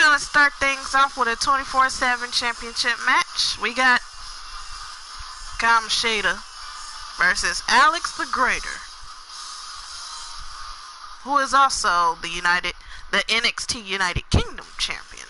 going to start things off with a 24/7 championship match. We got Kamshita versus Alex the Greater, who is also the NXT United Kingdom champion.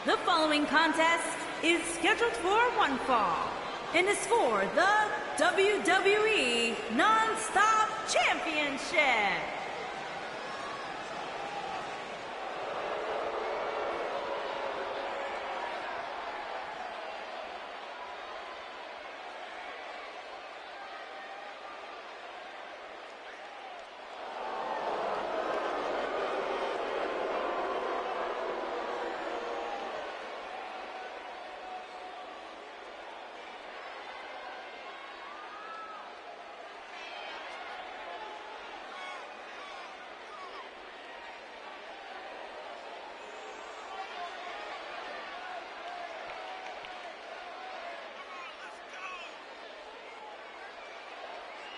The following contest is scheduled for one fall and is for the WWE Non-Stop Championship.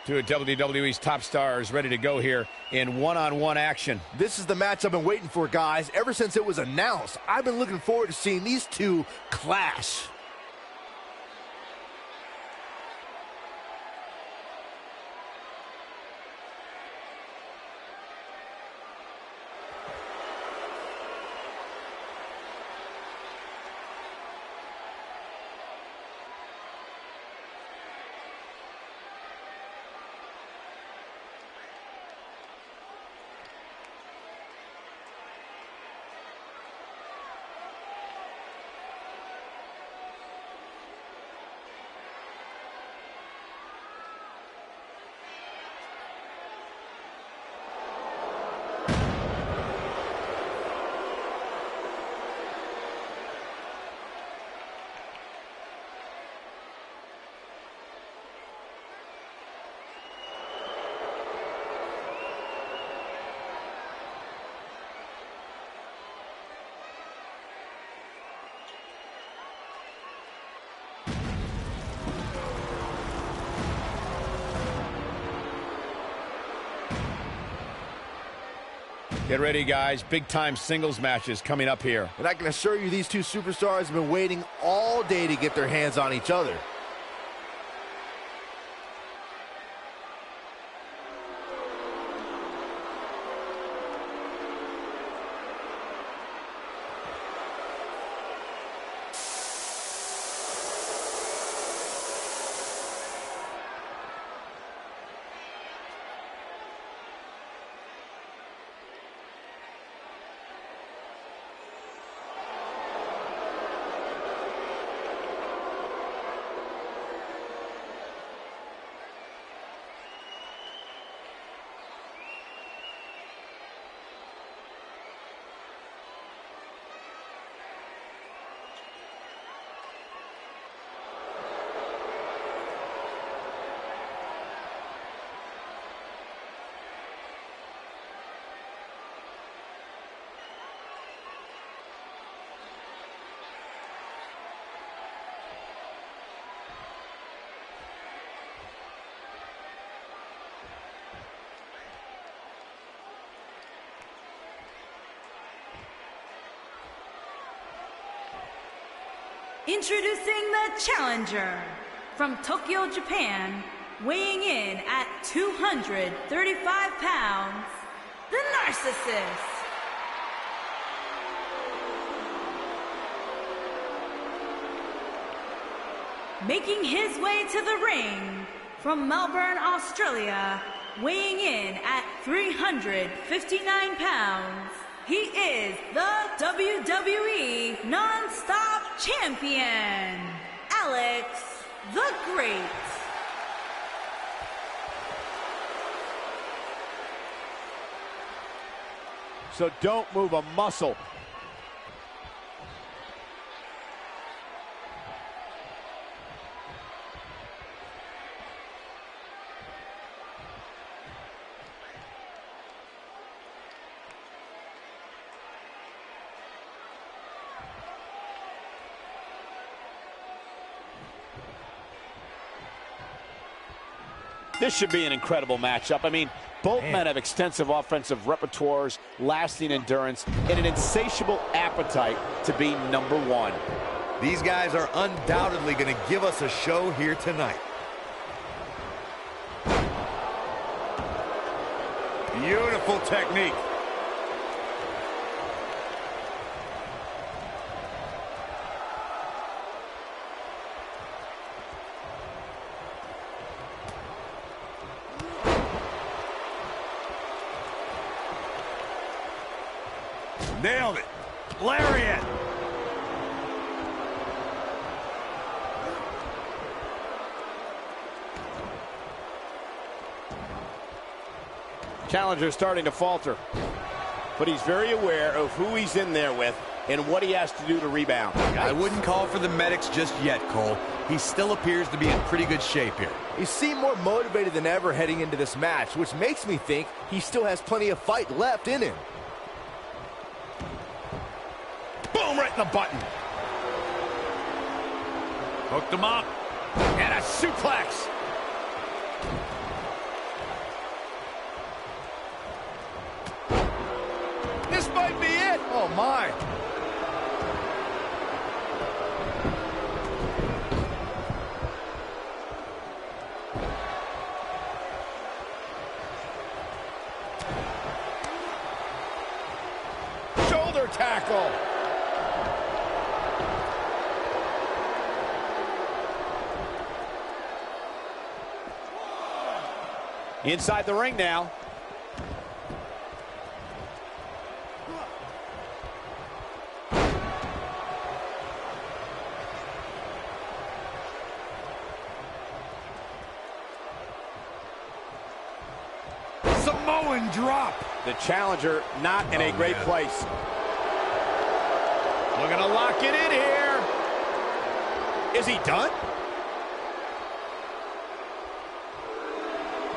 Two of WWE's top stars ready to go here in one-on-one action. This is the match I've been waiting for, guys. Ever since it was announced, I've been looking forward to seeing these two clash. Get ready, guys. Big-time singles matches coming up here. And I can assure you these two superstars have been waiting all day to get their hands on each other. Introducing the challenger from Tokyo, Japan, weighing in at 235 pounds, the Narcissist. Making his way to the ring from Melbourne, Australia, weighing in at 359 pounds, he is the WWE Non-Stop champion, Alex the Great. So don't move a muscle. This should be an incredible matchup. I mean, both men have extensive offensive repertoires, lasting endurance, and an insatiable appetite to be number one. These guys are undoubtedly going to give us a show here tonight. Beautiful technique. Nailed it. Lariat. Challenger starting to falter, but he's very aware of who he's in there with and what he has to do to rebound. I wouldn't call for the medics just yet, Cole. He still appears to be in pretty good shape here. He seemed more motivated than ever heading into this match, which makes me think he still has plenty of fight left in him. Boom, right in the button. Hooked him up. And a suplex. This might be it. Oh, my. Shoulder tackle. Inside the ring now. Samoan drop. The challenger not in a great place. Looking to lock it in here. Is he done?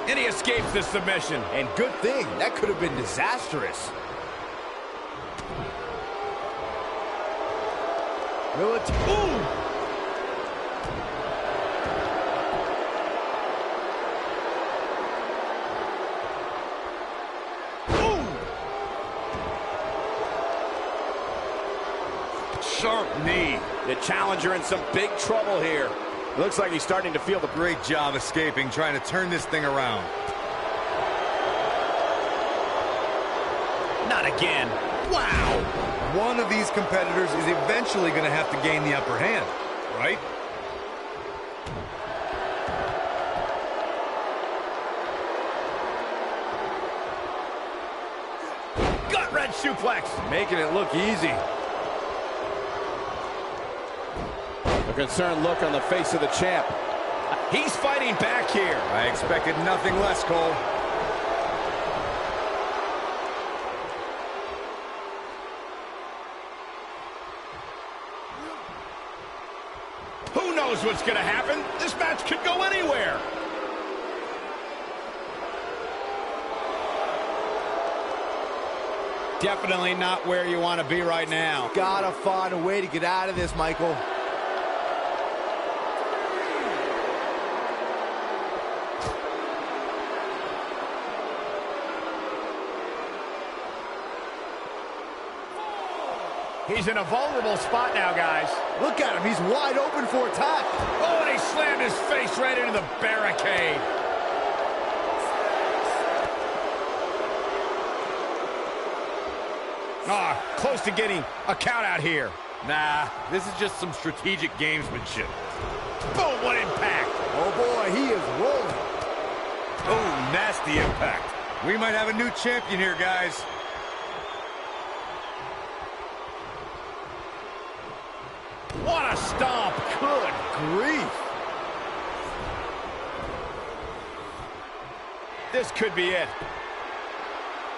And he escapes the submission. And good thing. That could have been disastrous. Ooh! Sharp knee. The challenger in some big trouble here. Looks like he's starting to feel the... Great job escaping, trying to turn this thing around. Not again. Wow. One of these competitors is eventually going to have to gain the upper hand, right? Gut-wrench suplex. Making it look easy. A concerned look on the face of the champ. He's fighting back here. I expected nothing less, Cole. Who knows what's going to happen? This match could go anywhere. Definitely not where you want to be right now. Gotta find a way to get out of this, Michael. He's in a vulnerable spot now, guys. Look at him. He's wide open for attack. Oh, and he slammed his face right into the barricade. Ah, close to getting a count out here. Nah, this is just some strategic gamesmanship. Boom, what impact. Oh, boy, he is rolling. Oh, nasty impact. We might have a new champion here, guys. What a stomp. Good grief. This could be it.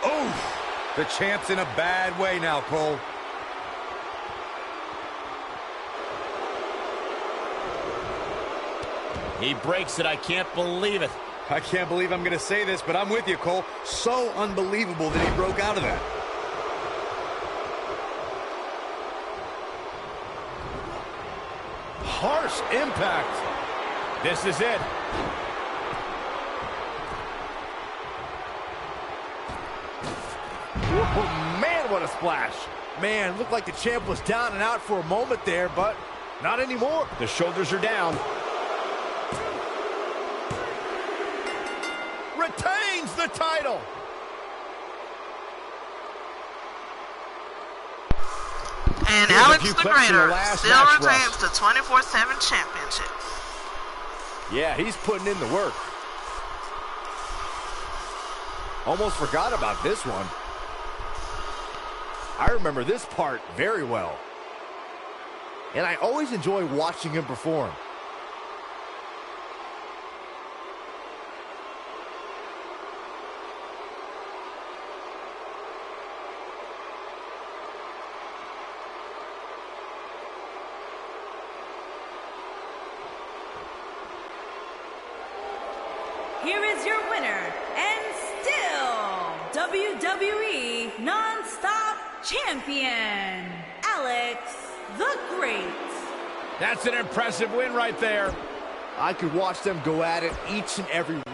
Oh, the champ's in a bad way now, Cole. He breaks it. I can't believe it. I can't believe I'm going to say this, but I'm with you, Cole. So unbelievable that he broke out of that. Harsh impact. This is it. Whoa, man, what a splash. Man, looked like the champ was down and out for a moment there, but not anymore. The shoulders are down. Retains the title. And Here's a Alex few the clips from the Greater last still match, retains Russ. the 24/7 championship. Yeah, he's putting in the work. Almost forgot about this one. I remember this part very well. And I always enjoy watching him perform. Here is your winner, and still WWE Non-Stop Champion, Alex the Great. That's an impressive win right there. I could watch them go at it each and every week.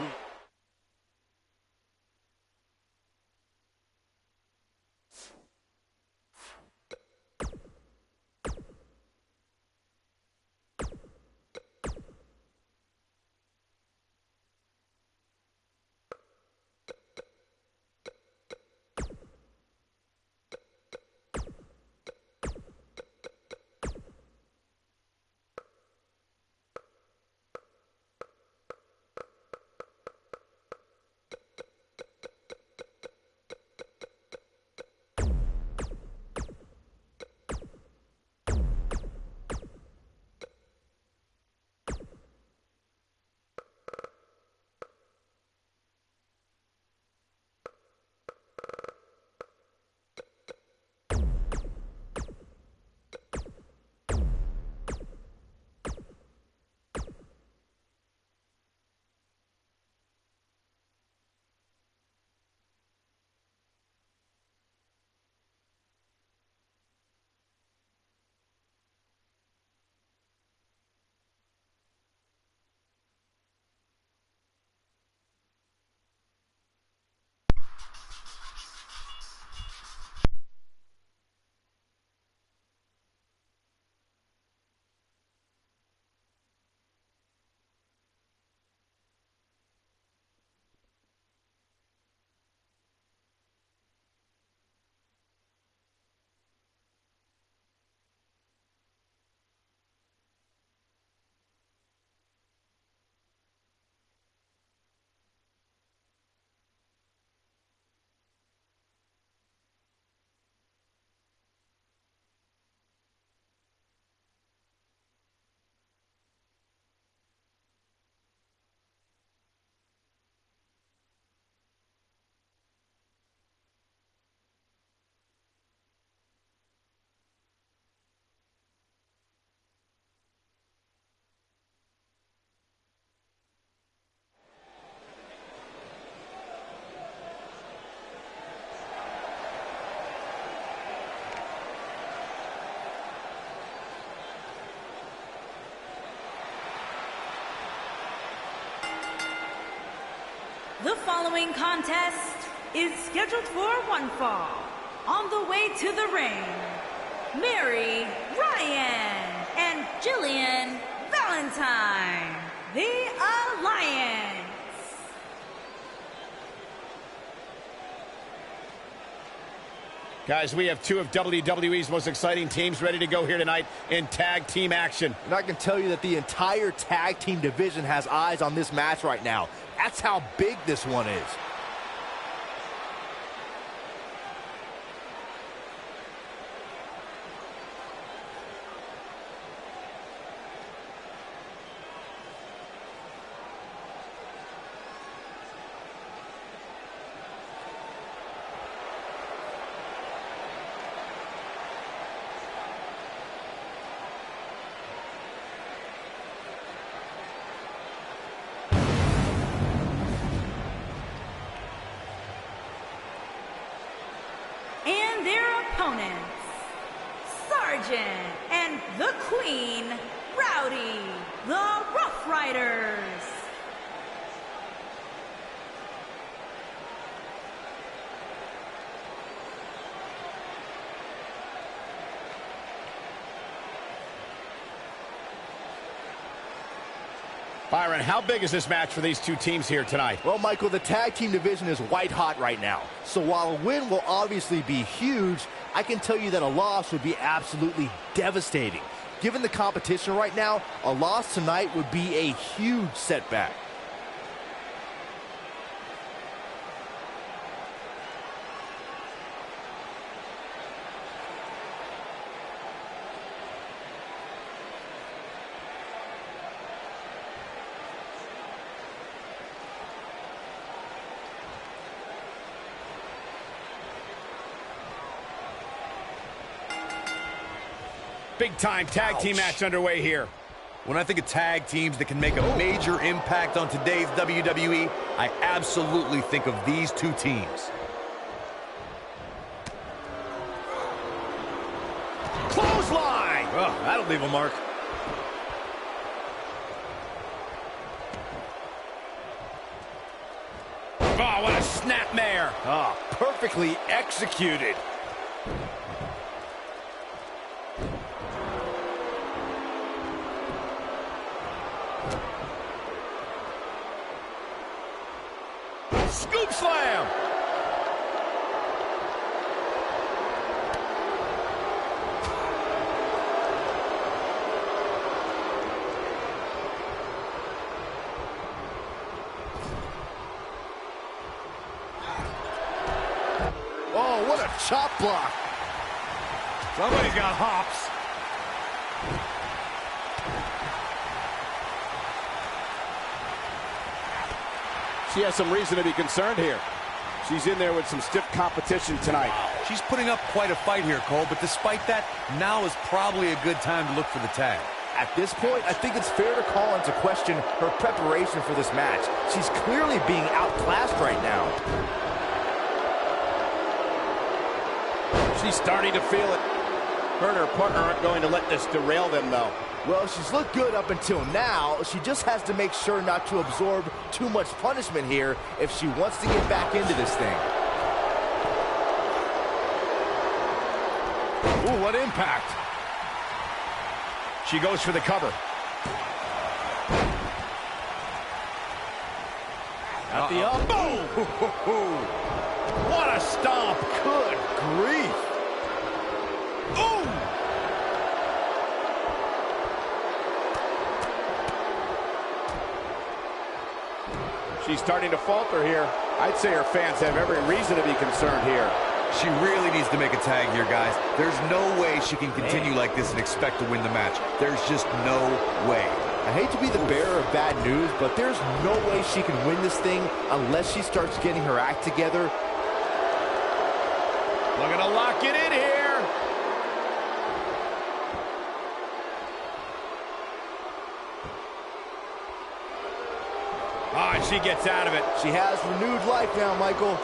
The following contest is scheduled for one fall. On the way to the ring, Mary Ryan and Jillian Valentine, the Alliance. Guys, we have two of WWE's most exciting teams ready to go here tonight in tag team action. And I can tell you that the entire tag team division has eyes on this match right now. That's how big this one is. Legend, and the Queen, Rowdy, the Rough Riders. Byron, how big is this match for these two teams here tonight? Well, Michael, the tag team division is white hot right now. So while a win will obviously be huge, I can tell you that a loss would be absolutely devastating. Given the competition right now, a loss tonight would be a huge setback. Big-time tag team match underway here. When I think of tag teams that can make a major impact on today's WWE, I absolutely think of these two teams. Clothesline! Oh, that'll leave a mark. Oh, what a snapmare. Ah, perfectly executed. Scoop slam! Oh, what a chop block. Somebody's got hops. She has some reason to be concerned here. She's in there with some stiff competition tonight. She's putting up quite a fight here, Cole, but despite that, now is probably a good time to look for the tag. At this point, I think it's fair to call into question her preparation for this match. She's clearly being outclassed right now. She's starting to feel it. Her and her partner aren't going to let this derail them, though. Well, she's looked good up until now. She just has to make sure not to absorb too much punishment here if she wants to get back into this thing. Ooh, what impact. She goes for the cover. At the elbow. What a stomp. Good grief. Ooh. She's starting to falter here. I'd say her fans have every reason to be concerned here. She really needs to make a tag here, guys. There's no way she can continue like this and expect to win the match. There's just no way. I hate to be the bearer of bad news, but there's no way she can win this thing unless she starts getting her act together. Looking to lock it in here. Oh, and she gets out of it. She has renewed life now, Michael.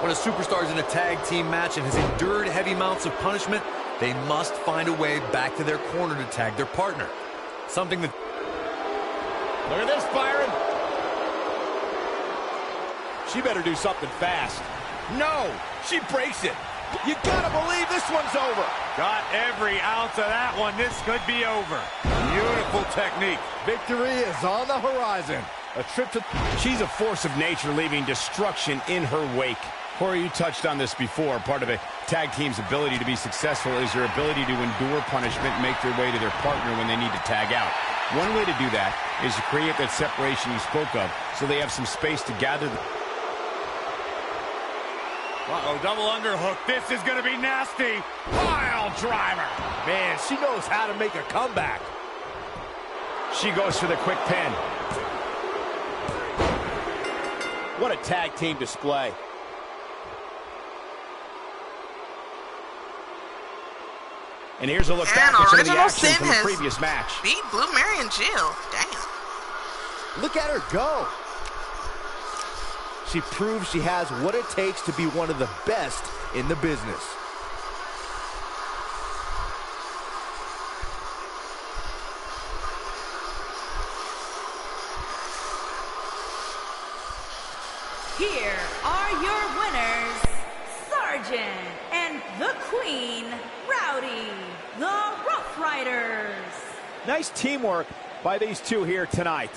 When a superstar is in a tag team match and has endured heavy amounts of punishment, they must find a way back to their corner to tag their partner. Something that... Look at this, Byron. She better do something fast. No, she breaks it. You gotta believe this one's over. Got every ounce of that one. This could be over. Beautiful technique. Victory is on the horizon. A trip to... She's a force of nature, leaving destruction in her wake. Corey, you touched on this before. Part of a tag team's ability to be successful is their ability to endure punishment and make their way to their partner when they need to tag out. One way to do that is to create that separation you spoke of, so they have some space to gather. Uh-oh, double underhook. This is going to be nasty. Pile driver. Man, she knows how to make a comeback. She goes for the quick pin. What a tag team display. And here's a look back at some of the action from the previous match. Beat Blue Mary and Jill. Damn. Look at her go. she proves she has what it takes to be one of the best in the business. Here are your winners, Sergeant and the Queen, Rowdy, the Rough Riders. Nice teamwork by these two here tonight.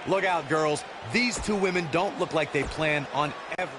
Look out, girls. These two women don't look like they plan on ever.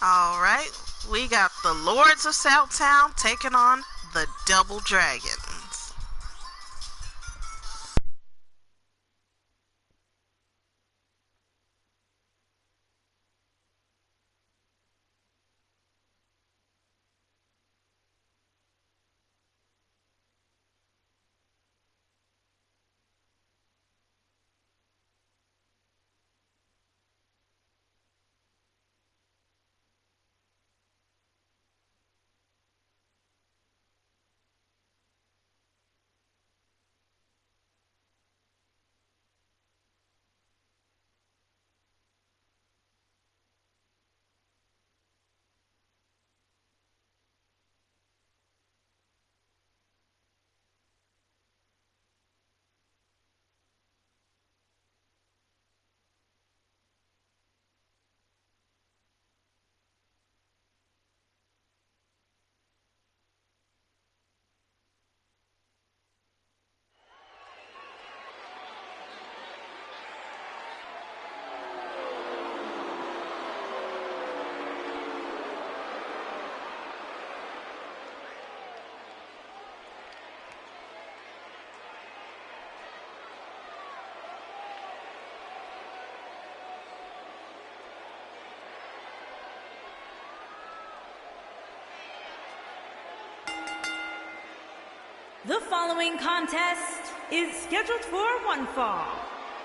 All right, we got the Lords of Southtown taking on the Double Dragons. The following contest is scheduled for one fall.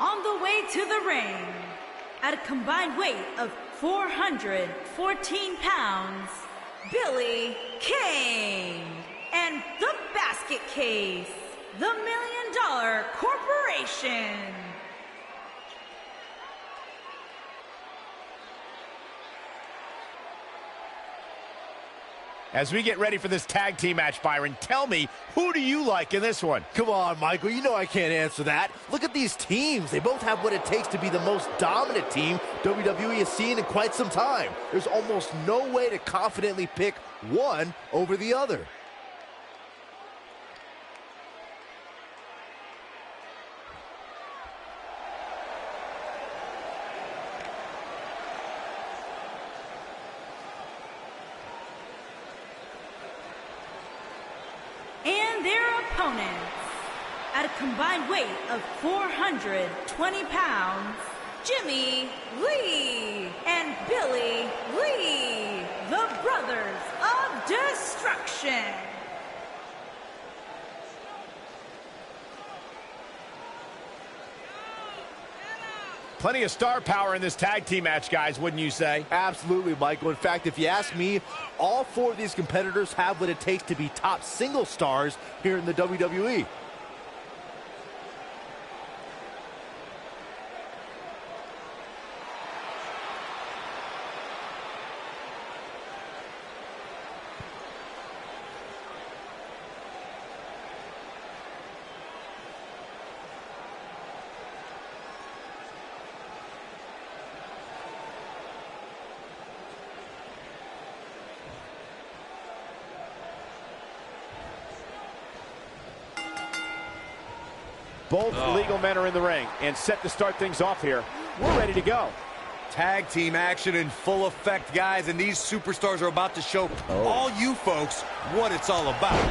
On the way to the ring, at a combined weight of 414 pounds, Billy King. And the basket case, the $1 Million Corporation. As we get ready for this tag team match, Byron, tell me, who do you like in this one? Come on, Michael, you know I can't answer that. Look at these teams. They both have what it takes to be the most dominant team WWE has seen in quite some time. There's almost no way to confidently pick one over the other. And their opponents, at a combined weight of 420 pounds, Jimmy Lee and Billy Lee, the Brothers of Destruction. Plenty of star power in this tag team match, guys, wouldn't you say? Absolutely, Michael. In fact, if you ask me, all four of these competitors have what it takes to be top single stars here in the WWE. Both legal men are in the ring and set to start things off here. We're ready to go. Tag team action in full effect, guys, and these superstars are about to show all you folks what it's all about.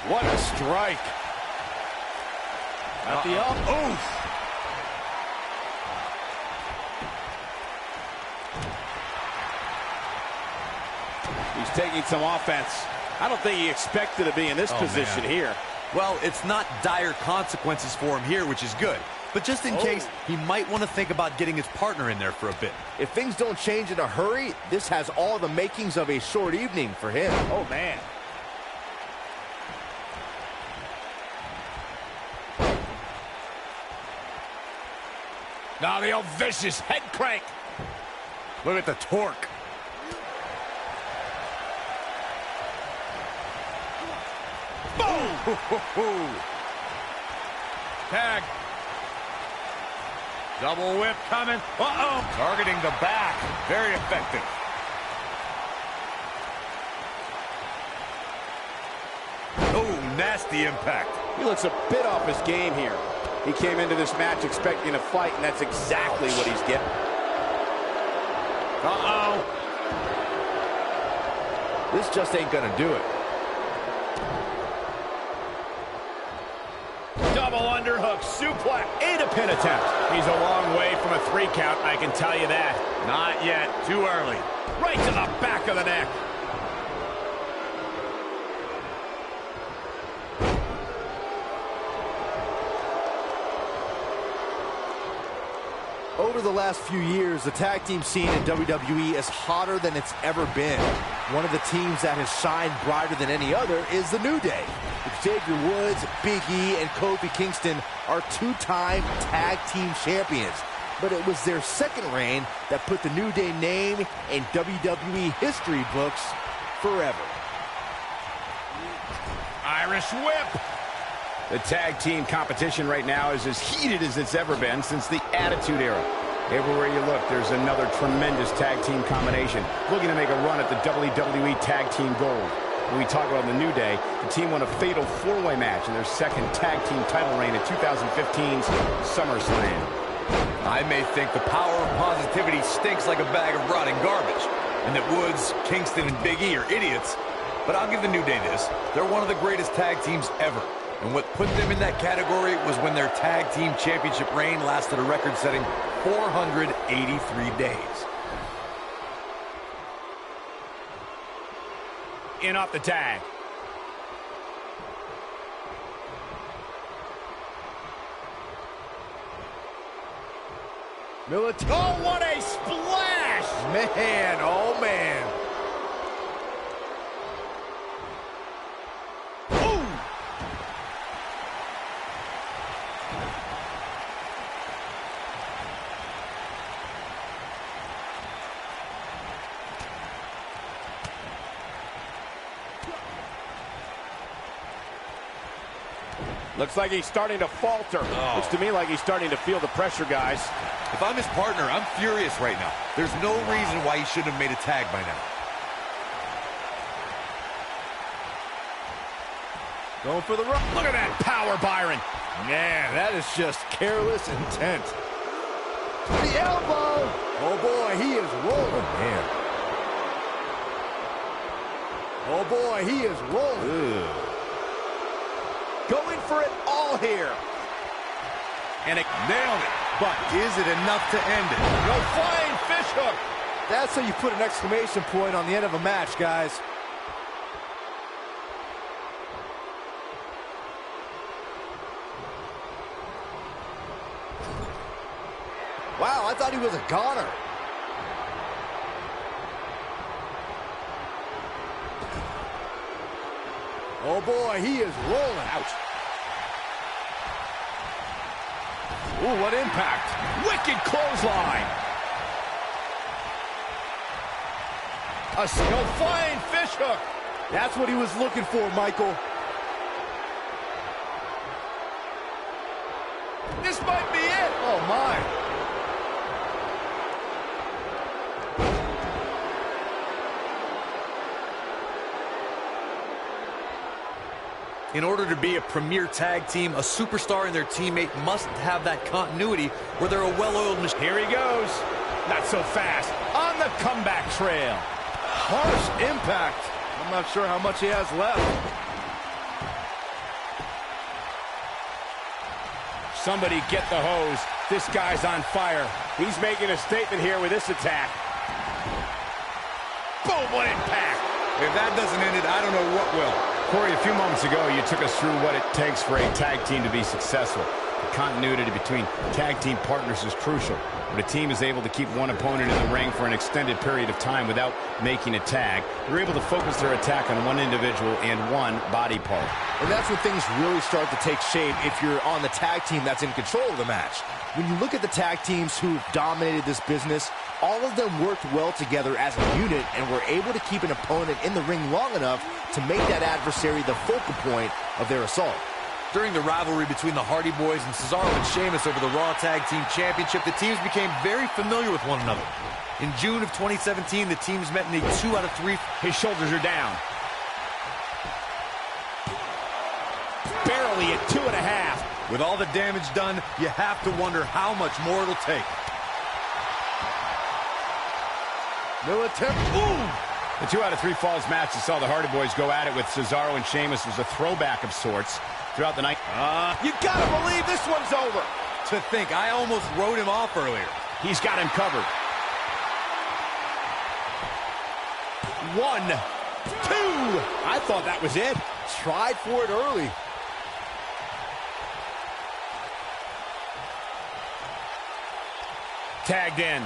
What a strike. At the up. Oof. He's taking some offense. I don't think he expected to be in this position here. Well, it's not dire consequences for him here, which is good. But just in case, he might want to think about getting his partner in there for a bit. If things don't change in a hurry, this has all the makings of a short evening for him. Oh, man. Now the old vicious head crank. Look at the torque. Boom! Tag. Double whip coming. Uh-oh. Targeting the back. Very effective. Oh, nasty impact. He looks a bit off his game here. He came into this match expecting a fight, and that's exactly what he's getting. Uh-oh. This just ain't gonna do it. Double underhook, suplex, and a pin attempt. He's a long way from a 3 count, I can tell you that. Not yet, too early. Right to the back of the neck. Over the last few years, the tag team scene in WWE is hotter than it's ever been. One of the teams that has shined brighter than any other is the New Day. Xavier Woods, Big E, and Kofi Kingston are 2-time tag team champions. But it was their second reign that put the New Day name in WWE history books forever. Irish whip. The tag team competition right now is as heated as it's ever been since the Attitude Era. Everywhere you look, there's another tremendous tag team combination looking to make a run at the WWE Tag Team Gold. When we talk about the New Day, the team won a fatal 4-way match in their second tag team title reign at 2015's SummerSlam. I may think the power of positivity stinks like a bag of rotting garbage, and that Woods, Kingston, and Big E are idiots, but I'll give the New Day this. They're one of the greatest tag teams ever. And what put them in that category was when their tag team championship reign lasted a record-setting 483 days. In off the tag. Oh, what a splash! Man, oh man. Looks like he's starting to falter. Looks to me like he's starting to feel the pressure, guys. If I'm his partner, I'm furious right now. There's no reason why he shouldn't have made a tag by now. Going for the run. Look at that power, Byron. Man, that is just careless intent. The elbow. Oh, boy, he is rolling. Man. Oh, boy, he is rolling. Ugh. Going for it all here. And it nailed it. But is it enough to end it? No flying fish hook. That's how you put an exclamation point on the end of a match, guys. Wow, I thought he was a goner. Oh boy, he is rolling. Ouch. Ooh, what impact. Wicked clothesline. A flying fish hook. That's what he was looking for, Michael. This might be it. Oh my. In order to be a premier tag team, a superstar and their teammate must have that continuity where they're a well-oiled machine. Here he goes. Not so fast. On the comeback trail. Harsh impact. I'm not sure how much he has left. Somebody get the hose. This guy's on fire. He's making a statement here with this attack. Boom, what impact. If that doesn't end it, I don't know what will. Corey, a few moments ago, you took us through what it takes for a tag team to be successful. The continuity between tag team partners is crucial. When a team is able to keep one opponent in the ring for an extended period of time without making a tag, they're able to focus their attack on one individual and one body part. And that's when things really start to take shape if you're on the tag team that's in control of the match. When you look at the tag teams who've dominated this business, all of them worked well together as a unit and were able to keep an opponent in the ring long enough to make that adversary the focal point of their assault. During the rivalry between the Hardy Boys and Cesaro and Sheamus over the Raw Tag Team Championship, the teams became very familiar with one another. In June of 2017, the teams met in a 2 out of 3. His shoulders are down. Barely at 2.5. With all the damage done, you have to wonder how much more it'll take. No attempt. Ooh! The 2 out of 3 falls match that saw the Hardy Boys go at it with Cesaro and Sheamus was a throwback of sorts throughout the night. You gotta believe this one's over. To think, I almost wrote him off earlier. He's got him covered. 1, 2. I thought that was it. Tried for it early. Tagged in.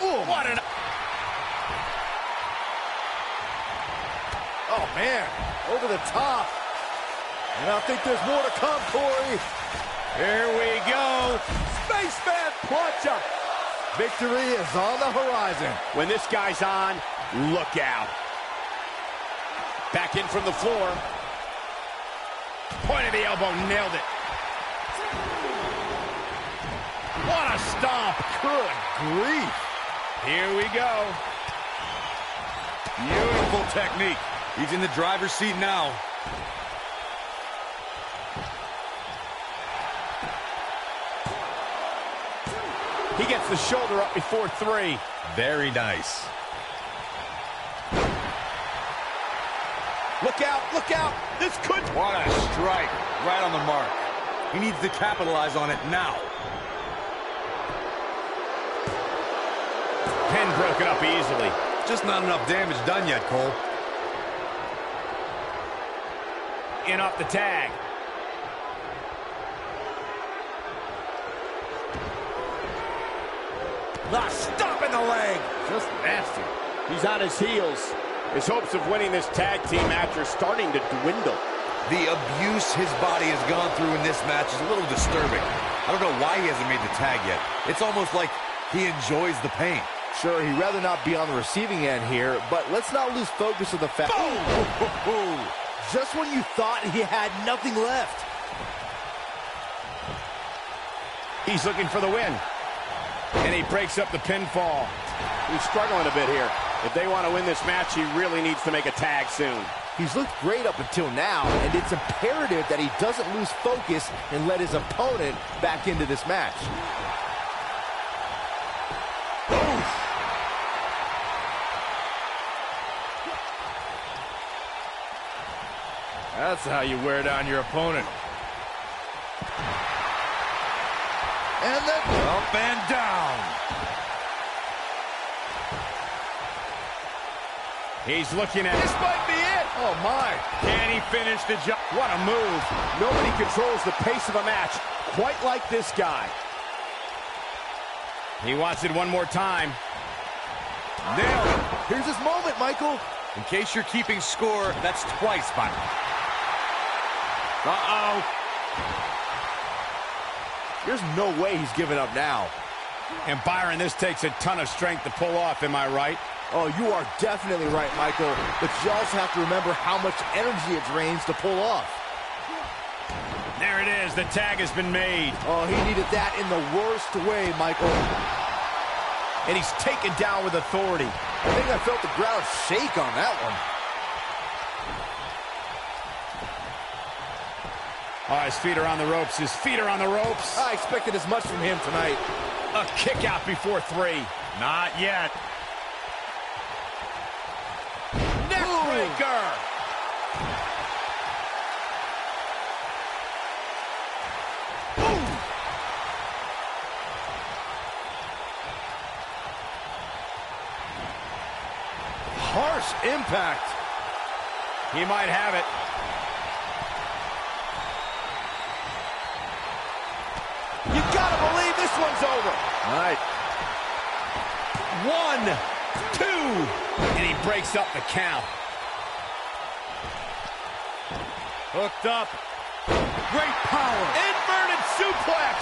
Ooh, What an... Oh, man. Over the top. And I think there's more to come, Corey. Here we go. Spaceman puncher. Victory is on the horizon. When this guy's on, look out. Back in from the floor. Point of the elbow, nailed it. What a stomp. Good grief. Here we go. Beautiful technique. He's in the driver's seat now. He gets the shoulder up before 3. Very nice. Look out, look out. This could... What a strike. Right on the mark. He needs to capitalize on it now. Pin broken up easily. Just not enough damage done yet, Cole. In off the tag. The stomp in the leg. Just nasty. He's on his heels. His hopes of winning this tag team match are starting to dwindle. The abuse his body has gone through in this match is a little disturbing. I don't know why he hasn't made the tag yet. It's almost like he enjoys the pain. Sure, he'd rather not be on the receiving end here, but let's not lose focus of the fact... Boom! Just when you thought he had nothing left. He's looking for the win. And he breaks up the pinfall. He's struggling a bit here. If they want to win this match, he really needs to make a tag soon. He's looked great up until now, and it's imperative that he doesn't lose focus and let his opponent back into this match. That's how you wear down your opponent. And then Up and down. He's looking at this might be it. Oh, my. Can he finish the job? What a move. Nobody controls the pace of a match quite like this guy. He wants it one more time. Nailed it. Here's his moment, Michael. In case you're keeping score, that's twice, Byron. Uh-oh. There's no way he's giving up now. And Byron, this takes a ton of strength to pull off, am I right? Oh, you are definitely right, Michael. But you also have to remember how much energy it drains to pull off. There it is. The tag has been made. Oh, he needed that in the worst way, Michael. And he's taken down with authority. I think I felt the ground shake on that one. Oh, his feet are on the ropes. His feet are on the ropes. I expected as much from him tonight. A kick out before 3. Not yet. Neckbreaker. Harsh impact. He might have it. You gotta believe this one's over. All right. 1, 2, and he breaks up the count. Hooked up. Great power. Inverted suplex.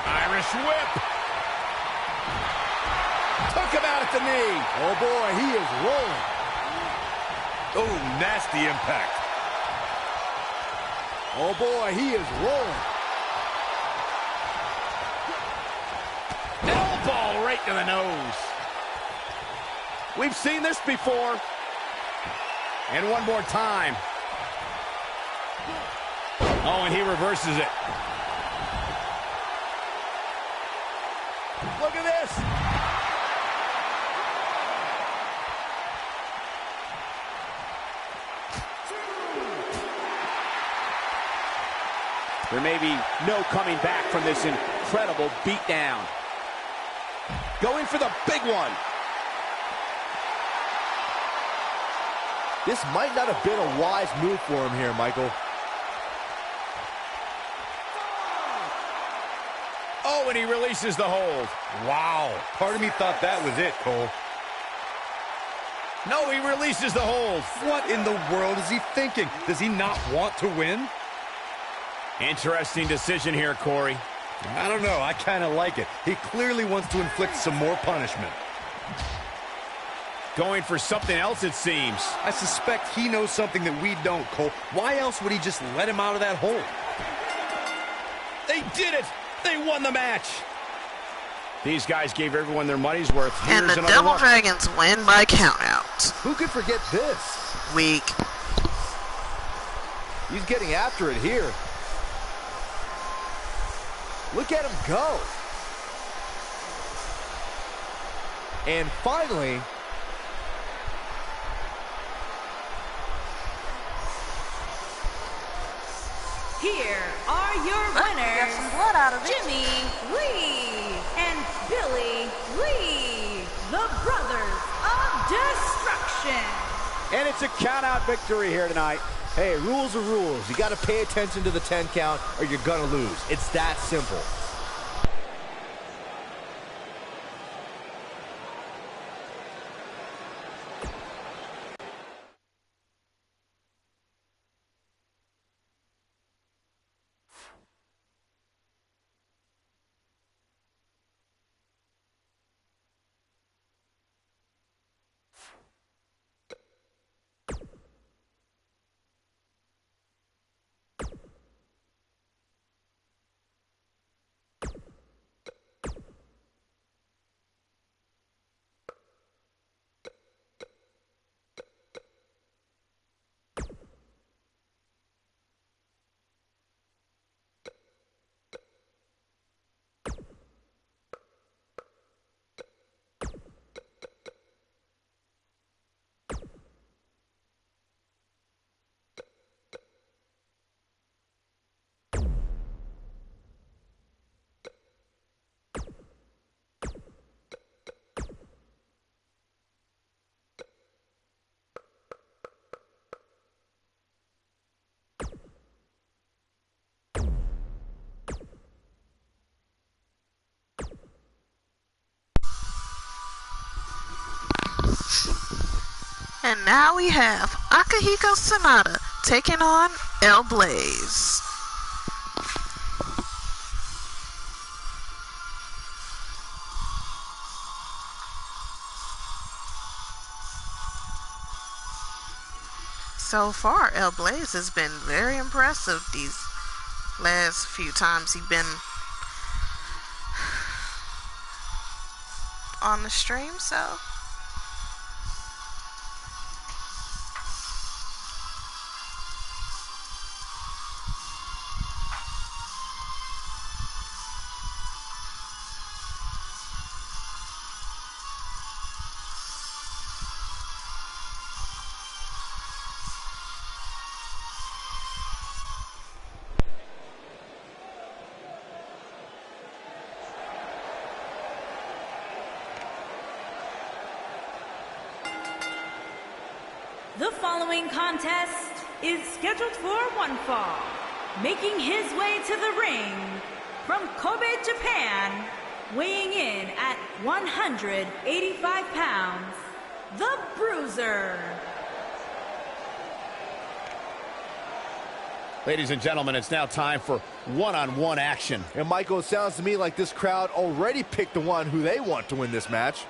Irish whip. Took him out at the knee. Oh boy, he is rolling. Oh, nasty impact. Oh boy, he is rolling. Elbow right to the nose. We've seen this before. And one more time. Oh, and he reverses it. Look at this. There may be no coming back from this incredible beatdown. Going for the big one. This might not have been a wise move for him here, Michael. Oh, and he releases the hold. Wow. Part of me thought that was it, Cole. No, he releases the hold. What in the world is he thinking? Does he not want to win? Interesting decision here, Corey. I don't know. I kind of like it. He clearly wants to inflict some more punishment. Going for something else, it seems. I suspect he knows something that we don't, Cole. Why else would he just let him out of that hole? They did it. They won the match. These guys gave everyone their money's worth. Here's And the another Devil look. Dragons win by countout. Who could forget this? Weak. He's getting after it here. Look at him go. And finally, Here are your winners, Get some blood out of it. Jimmy Lee and Billy Lee, the Brothers of Destruction. And it's a count-out victory here tonight. hey, rules are rules. You got to pay attention to the 10 count or you're going to lose. It's that simple. And now we have Akihiko Sanada taking on El Blaze. So far, El Blaze has been very impressive these last few times he's been on the stream, so The following contest is scheduled for one fall. Making his way to the ring from Kobe, Japan, weighing in at 185 pounds, the Bruiser. Ladies and gentlemen, it's now time for one-on-one action. And Michael, it sounds to me like this crowd already picked the one who they want to win this match.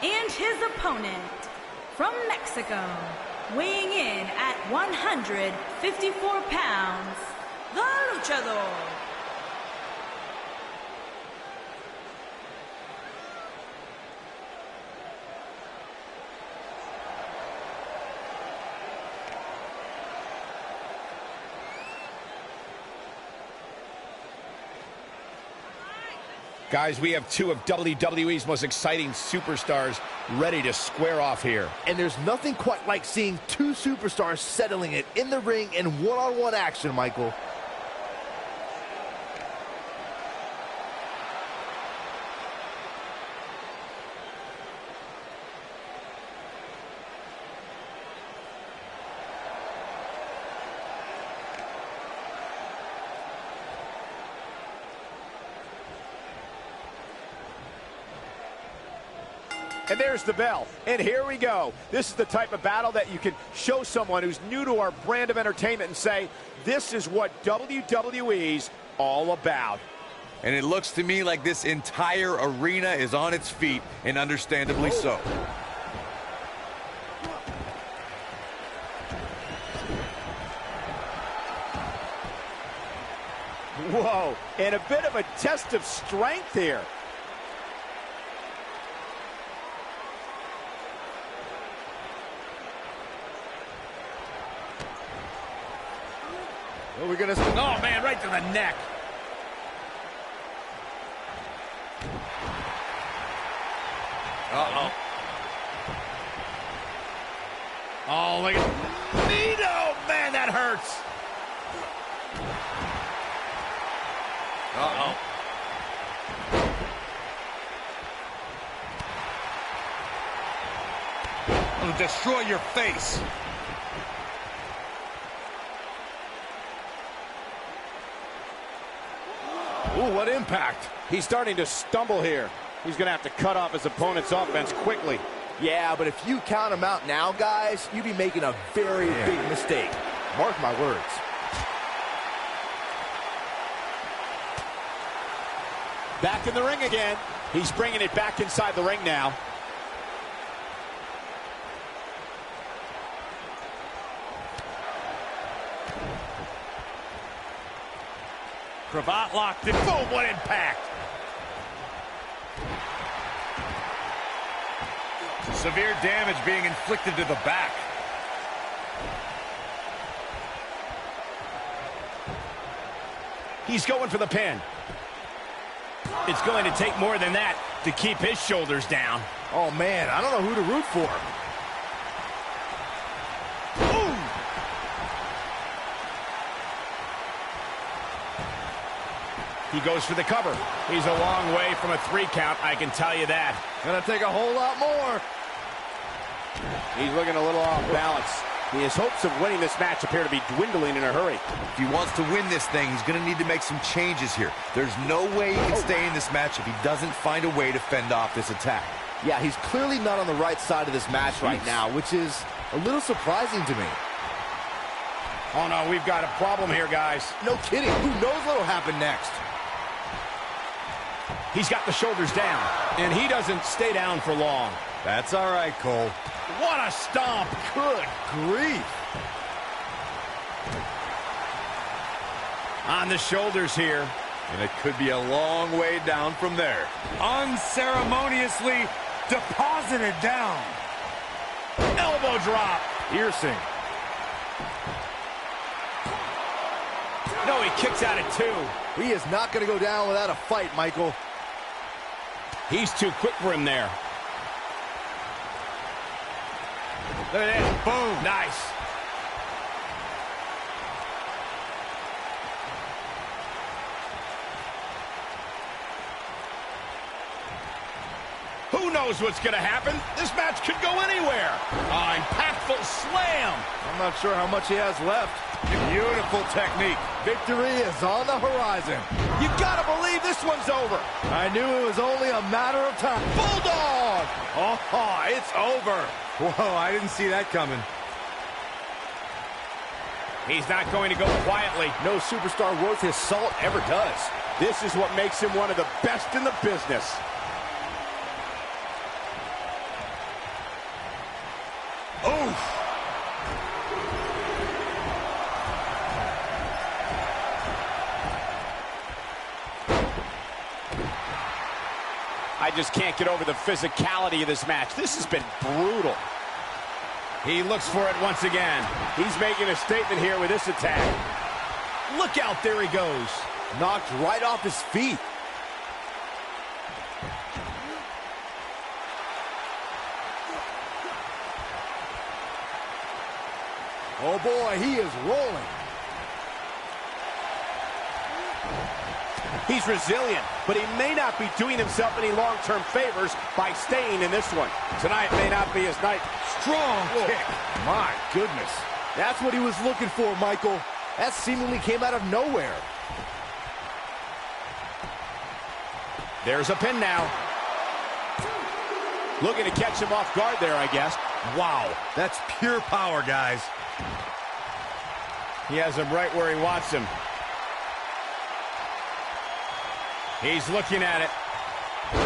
And his opponent from Mexico, weighing in at 154 pounds, the Luchador. Guys, we have two of WWE's most exciting superstars ready to square off here. And there's nothing quite like seeing two superstars settling it in the ring in one-on-one action, Michael. And there's the bell. And here we go. This is the type of battle that you can show someone who's new to our brand of entertainment and say, this is what WWE's all about. And it looks to me like this entire arena is on its feet, and understandably so. Whoa, and a bit of a test of strength here. What are we gonna see? Oh, man, right to the neck. Uh-oh. Oh, look at Nito! Man, that hurts. Uh-oh. It'll destroy your face. Ooh, what impact. He's starting to stumble here. He's going to have to cut off his opponent's offense quickly. Yeah, but if you count him out now, guys, you'd be making a very big mistake. Mark my words. Back in the ring again. He's bringing it back inside the ring now. Cravat locked in. Boom, what impact. Severe damage being inflicted to the back. He's going for the pin. It's going to take more than that to keep his shoulders down. Oh, man, I don't know who to root for. He goes for the cover. He's a long way from a 3 count, I can tell you that. Gonna take a whole lot more. He's looking a little off balance. His hopes of winning this match appear to be dwindling in a hurry. If he wants to win this thing, he's going to need to make some changes here. There's no way he can stay in this match if he doesn't find a way to fend off this attack. Yeah, he's clearly not on the right side of this match right now, which is a little surprising to me. Oh, no, we've got a problem here, guys. No kidding. Who knows what'll happen next? He's got the shoulders down, and he doesn't stay down for long. That's all right, Cole. What a stomp. Good grief. On the shoulders here. And it could be a long way down from there. Unceremoniously deposited down. Elbow drop. Piercing. No, he kicks out at 2. He is not going to go down without a fight, Michael. He's too quick for him there. Look at that. Boom. Nice. Who knows what's going to happen? This match could go anywhere. Impactful slam. I'm not sure how much he has left. Beautiful technique. Victory is on the horizon. You gotta believe this one's over. I knew it was only a matter of time. Bulldog! Oh, it's over. Whoa, I didn't see that coming. He's not going to go quietly. No superstar worth his salt ever does. This is what makes him one of the best in the business. Oof. I just can't get over the physicality of this match. This has been brutal. He looks for it once again. He's making a statement here with this attack. Look out, there he goes. Knocked right off his feet. Oh boy, he is rolling. He's resilient, but he may not be doing himself any long-term favors by staying in this one. Tonight may not be his night. Strong kick. My goodness. That's what he was looking for, Michael. That seemingly came out of nowhere. There's a pin now. Looking to catch him off guard there, I guess. Wow, that's pure power, guys. He has him right where he wants him. He's looking at it.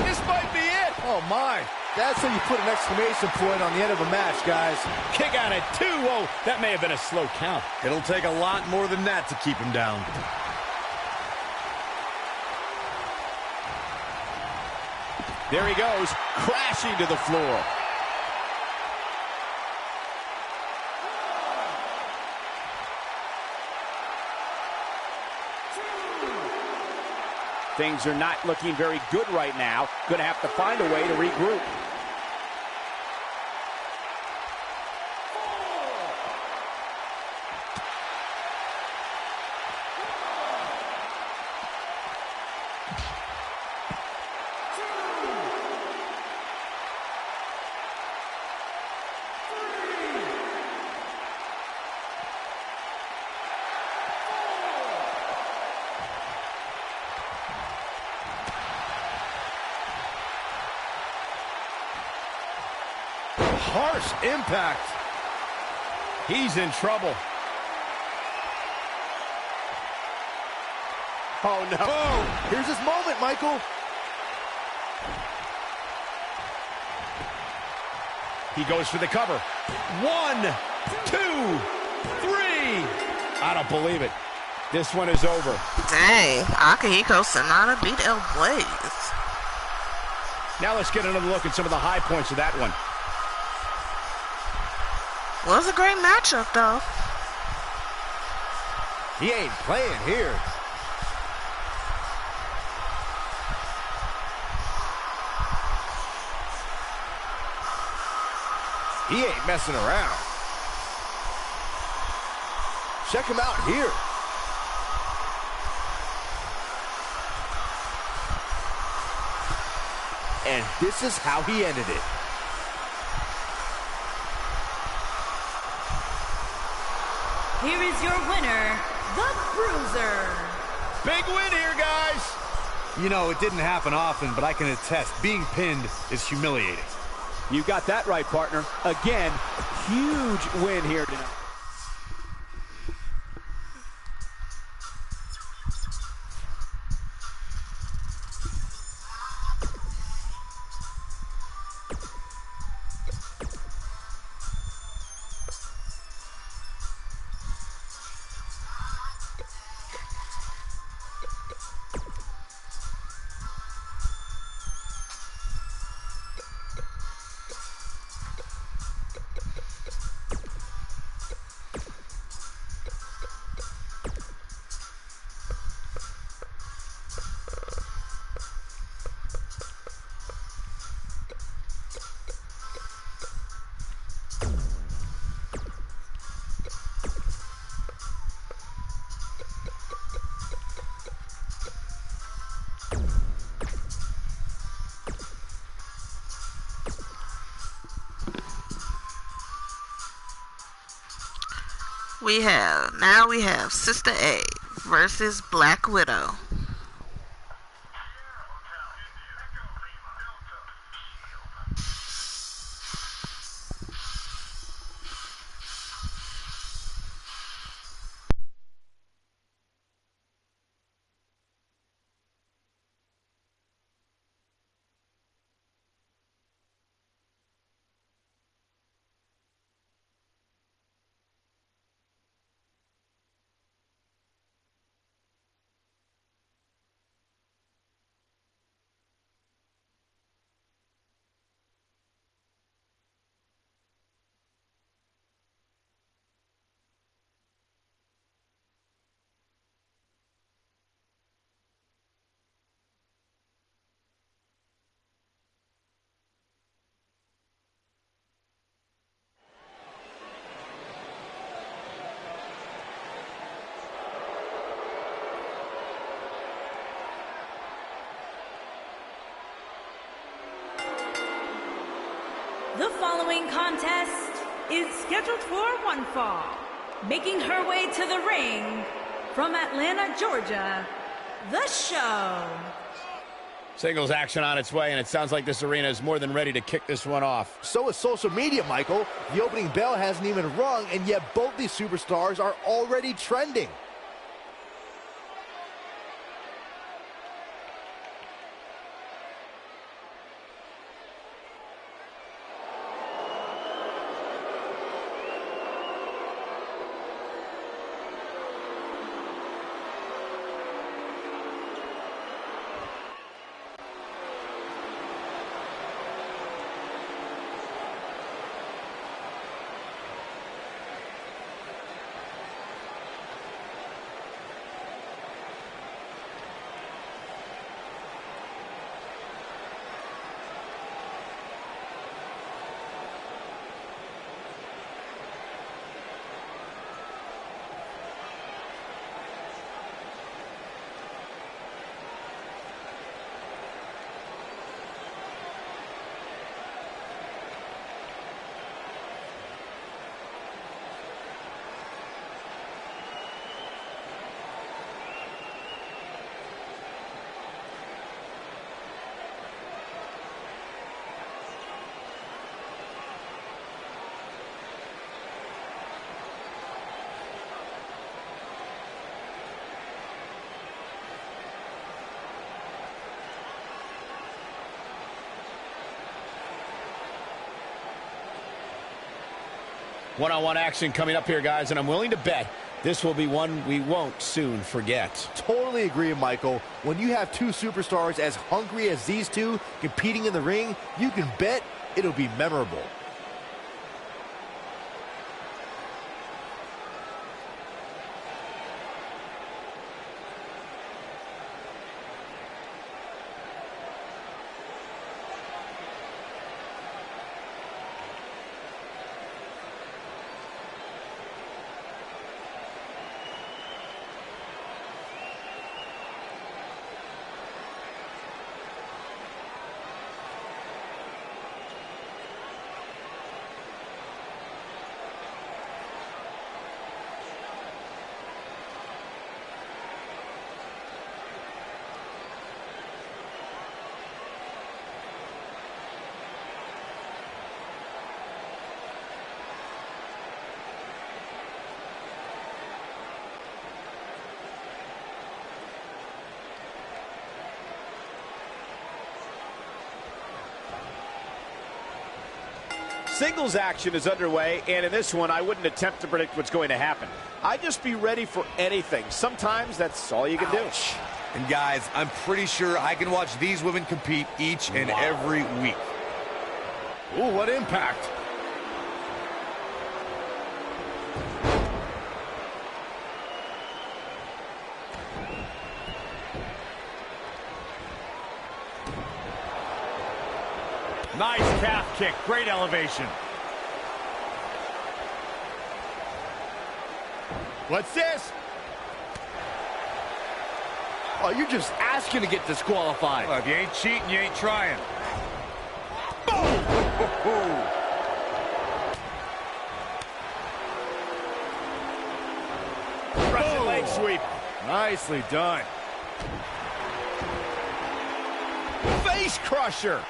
This might be it. Oh, my. That's how you put an exclamation point on the end of a match, guys. Kick out at 2. Whoa, that may have been a slow count. It'll take a lot more than that to keep him down. There he goes, crashing to the floor. Things are not looking very good right now. Going to have to find a way to regroup. Harsh impact. He's in trouble. Oh, no. Boom. Here's his moment, Michael. He goes for the cover. 1, 2, 3. I don't believe it. This one is over. Dang, Akihiko Sanada beat El Blaze. Now let's get another look at some of the high points of that one. Was a great matchup, though. He ain't playing here. He ain't messing around. Check him out here. And this is how he ended it. here is your winner, the Bruiser. Big win here, guys. You know, it didn't happen often, but I can attest, being pinned is humiliating. You got that right, partner. Again, huge win here tonight. Now we have Sister A versus Black Widow. The following contest is scheduled for one fall. Making her way to the ring from Atlanta, Georgia, The Show. Singles action on its way, and it sounds like this arena is more than ready to kick this one off. So is social media, Michael. The opening bell hasn't even rung, and yet both these superstars are already trending. One-on-one action coming up here, guys, and I'm willing to bet this will be one we won't soon forget. Totally agree, Michael. When you have two superstars as hungry as these two competing in the ring, you can bet it'll be memorable. Singles action is underway, and in this one, I wouldn't attempt to predict what's going to happen. I'd just be ready for anything. Sometimes that's all you can do. And guys, I'm pretty sure I can watch these women compete each and every week. Ooh, what impact. Nice calf kick, great elevation. What's this? Oh, you're just asking to get disqualified. Well, if you ain't cheating, you ain't trying. Russian leg sweep. Nicely done. Face crusher.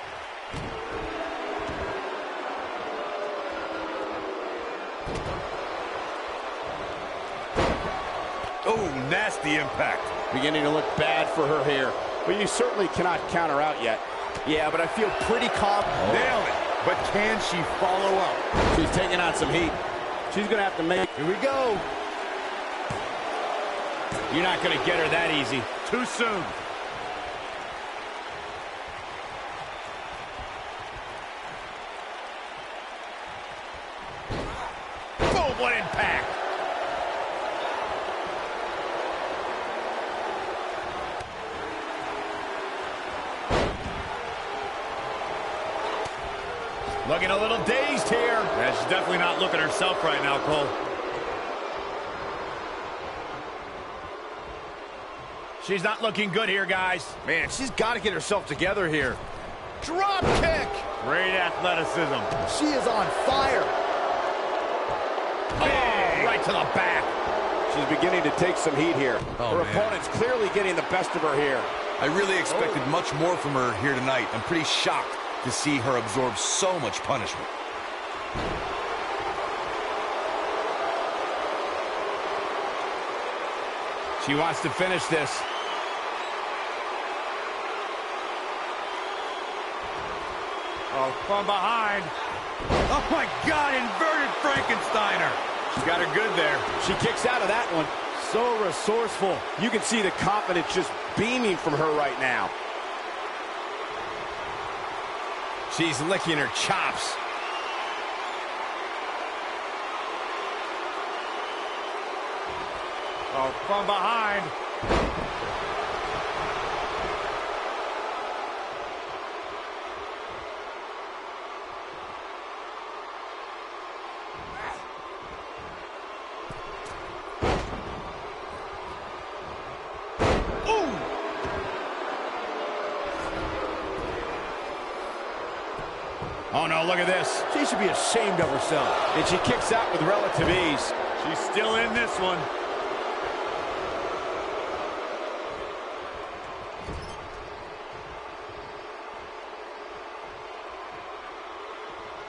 Oh, nasty impact. Beginning to look bad for her here. But you certainly cannot count her out yet. Yeah, but I feel pretty confident. Nailed it. But can she follow up? She's taking on some heat. She's going to have to make... Here we go. You're not going to get her that easy. Too soon. Boom, what impact. Looking a little dazed here. Yeah, she's definitely not looking herself right now, Cole. She's not looking good here, guys. Man, she's got to get herself together here. Drop kick. Great athleticism. She is on fire. Oh, right to the back. She's beginning to take some heat here. Oh, her man. opponent's clearly getting the best of her here. I really expected much more from her here tonight. I'm pretty shocked to see her absorb so much punishment. She wants to finish this. Oh, from behind. Oh, my God, inverted Frankensteiner. She's got her good there. She kicks out of that one. So resourceful. You can see the confidence just beaming from her right now. She's licking her chops. Oh, from behind. Oh, no, look at this. She should be ashamed of herself. And she kicks out with relative ease. She's still in this one.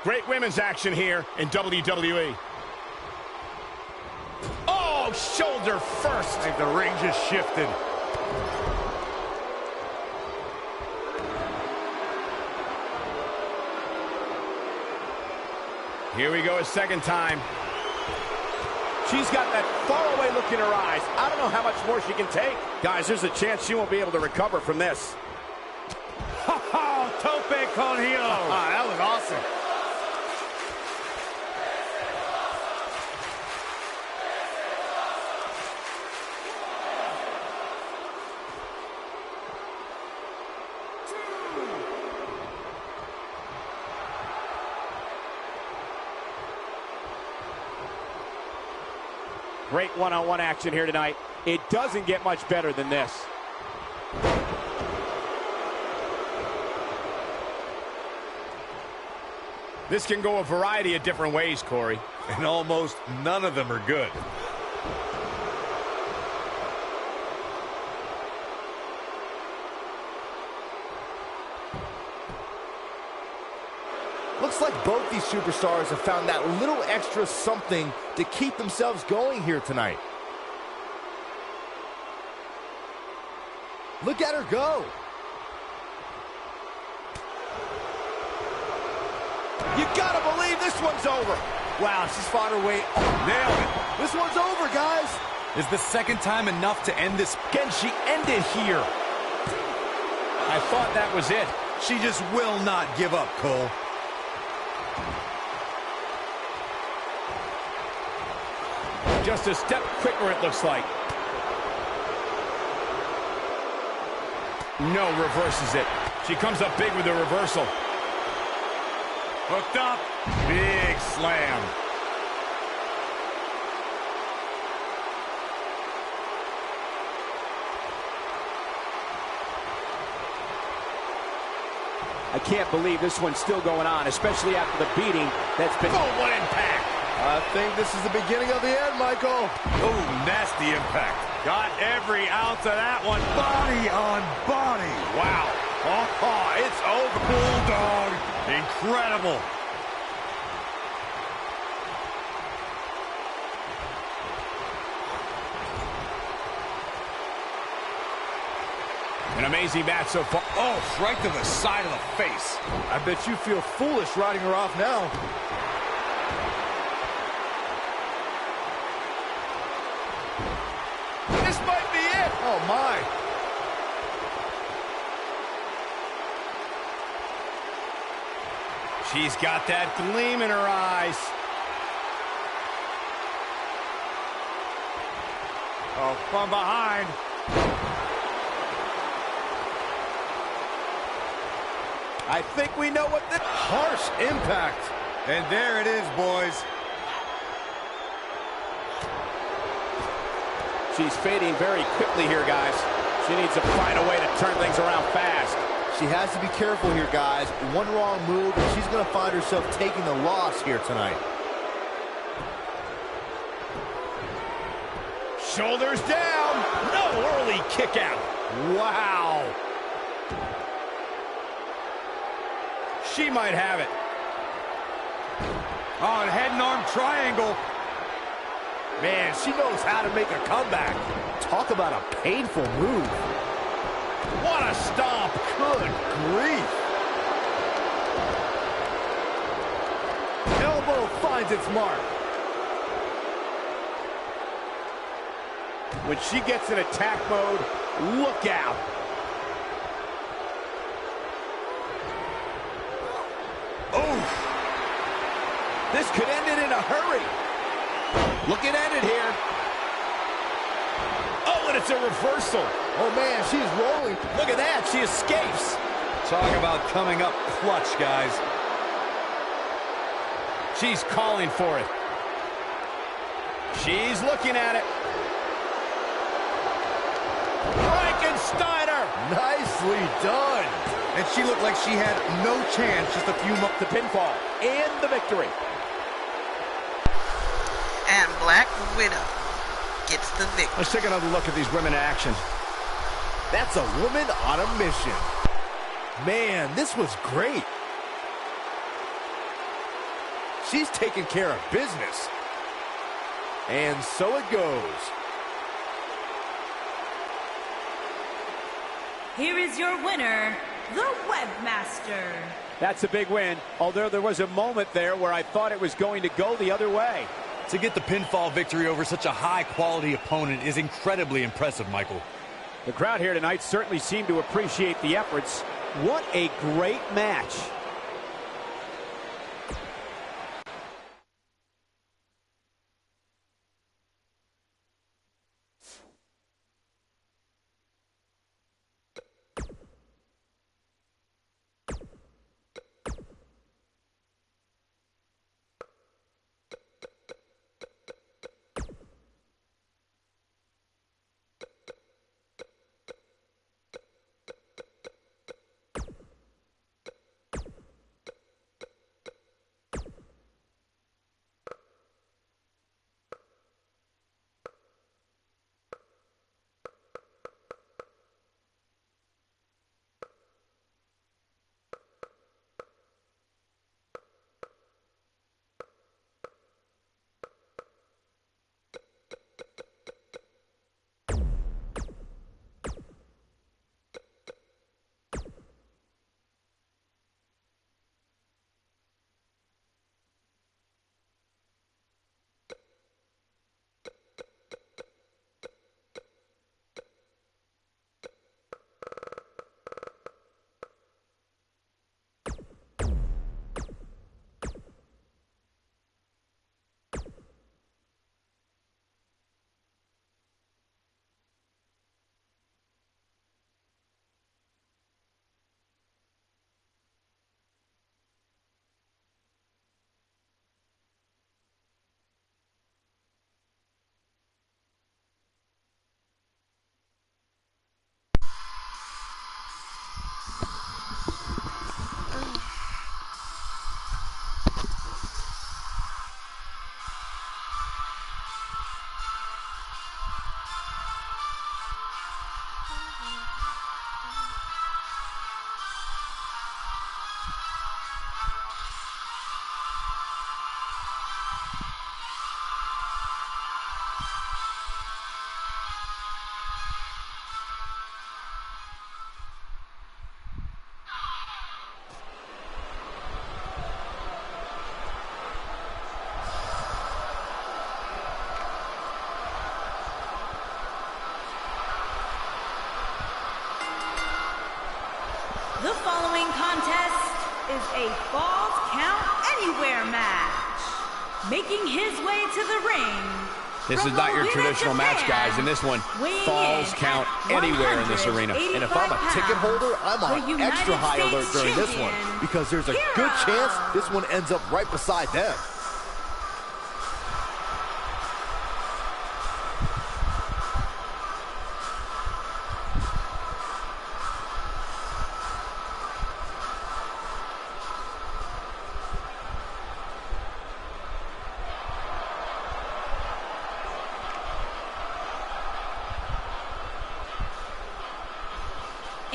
Great women's action here in WWE. Oh, shoulder first. I think the ring just shifted. Here we go a second time. She's got that faraway look in her eyes. I don't know how much more she can take. Guys, there's a chance she won't be able to recover from this. Oh, tope con hilo. That was awesome. Great one-on-one action here tonight. It doesn't get much better than this. This can go a variety of different ways, Corey. And almost none of them are good. Looks like both these superstars have found that little extra something to keep themselves going here tonight. Look at her go. You gotta believe this one's over. Wow, she's fought her way. Nailed it. This one's over, guys. Is the second time enough to end this? Can she end it here? I thought that was it. She just will not give up, Cole. Just a step quicker, it looks like. No, reverses it. She comes up big with the reversal. Hooked up. Big slam. I can't believe this one's still going on, especially after the beating that's been... Oh, what impact! I think this is the beginning of the end, Michael. Oh, nasty impact. Got every ounce of that one. Body on body. Wow. Oh, it's over. Bulldog. Incredible. An amazing match so far. Oh, right to the side of the face. I bet you feel foolish riding her off now. This might be it. Oh, my. She's got that gleam in her eyes. Oh, from behind. I think we know what the... Harsh impact. And there it is, boys. She's fading very quickly here, guys. She needs to find a way to turn things around fast. She has to be careful here, guys. One wrong move, and she's going to find herself taking the loss here tonight. Shoulders down. No early kick out. Wow. She might have it. Oh, and head and arm triangle. Man, she knows how to make a comeback. Talk about a painful move. What a stomp. Good grief. Elbow finds its mark. When she gets in attack mode, look out. Oh, This could end it in a hurry. Looking at it here. Oh, and it's a reversal. Oh, man, she's rolling. Look at that. She escapes. talk about coming up clutch, guys. She's calling for it. She's looking at it. Frankensteiner! Nicely done. And she looked like she had no chance just a few months. The pinfall and the victory. And Black Widow gets the victory. Let's take another look at these women in action. That's a woman on a mission. Man, this was great. She's taking care of business. And so it goes. Here is your winner, the Webmaster. That's a big win, although there was a moment there where I thought it was going to go the other way. To get the pinfall victory over such a high-quality opponent is incredibly impressive, Michael. The crowd here tonight certainly seemed to appreciate the efforts. What a great match. following contest is a Falls Count Anywhere match. Making his way to the ring. This is not your traditional match, guys. In this one, Falls Count Anywhere in this arena. And if I'm a ticket holder, I'm on extra high alert during this one, because there's a good chance this one ends up right beside them.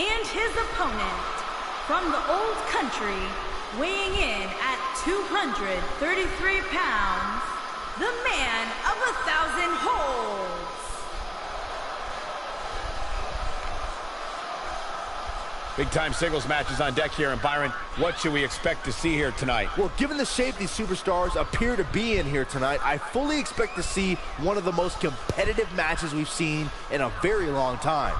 And his opponent, from the old country, weighing in at 233 pounds, the man of 1,000 holds. Big-time singles matches on deck here, and Byron, what should we expect to see here tonight? Well, given the shape these superstars appear to be in here tonight, I fully expect to see one of the most competitive matches we've seen in a very long time.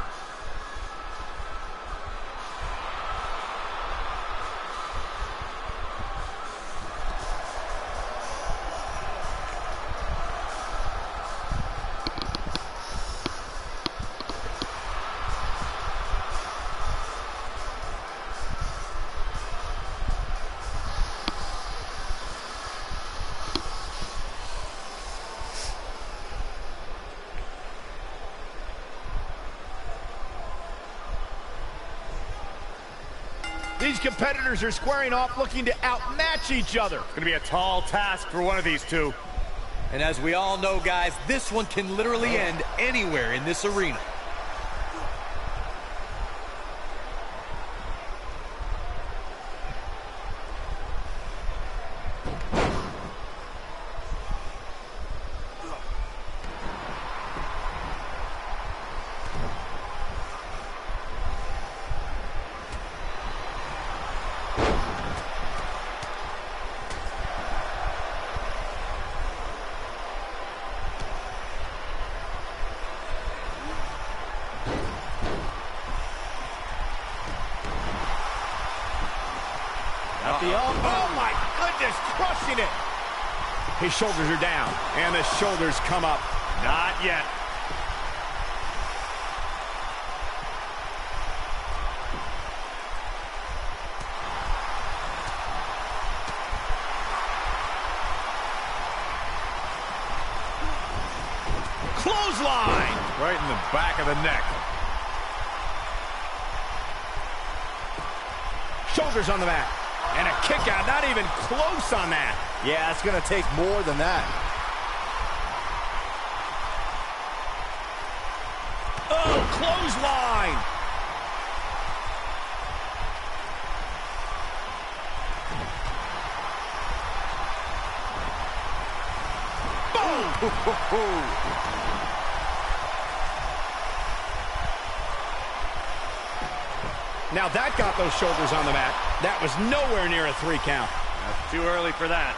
These competitors are squaring off, looking to outmatch each other. It's going to be a tall task for one of these two. And as we all know, guys, this one can literally end anywhere in this arena. Oh my goodness, crushing it. His shoulders are down, and the shoulders come up. Not yet. Clothesline. Right in the back of the neck. Shoulders on the mat. And a kick out, not even close on that. Yeah, it's going to take more than that. Oh, clothesline. Boom! Now that got those shoulders on the mat. That was nowhere near a 3 count. That's too early for that.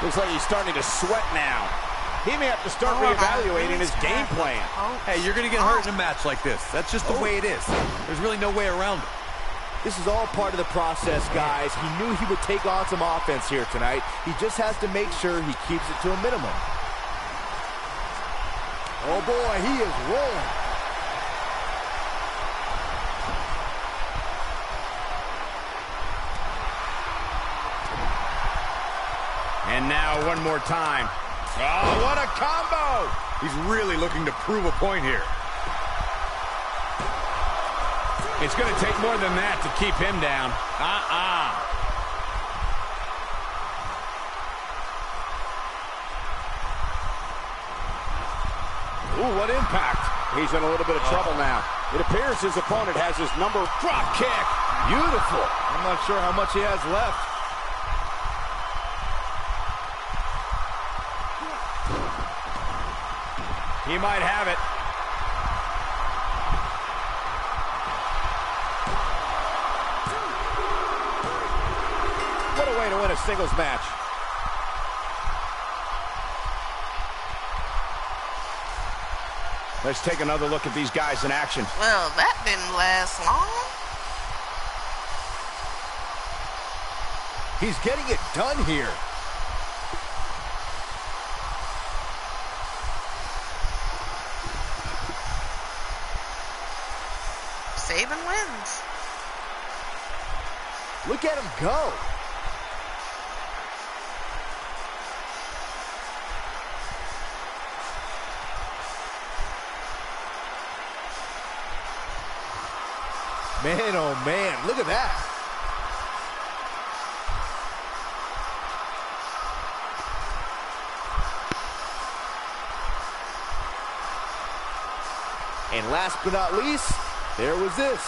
Looks like he's starting to sweat now. He may have to start reevaluating his game plan. Hey, you're going to get hurt in a match like this. That's just the way it is. There's really no way around it. This is all part of the process, guys. He knew he would take on some offense here tonight. He just has to make sure he keeps it to a minimum. Oh boy, he is rolling. And now one more time. Oh, what a combo! He's really looking to prove a point here. It's going to take more than that to keep him down. Ooh, what impact. He's in a little bit of trouble now. It appears his opponent has his number. Drop kick. Beautiful. I'm not sure how much he has left. He might have it. What a way to win a singles match. Let's take another look at these guys in action. Well, that didn't last long. He's getting it done here. Sabin wins. Look at him go. Man, oh man, look at that. And last but not least, there was this.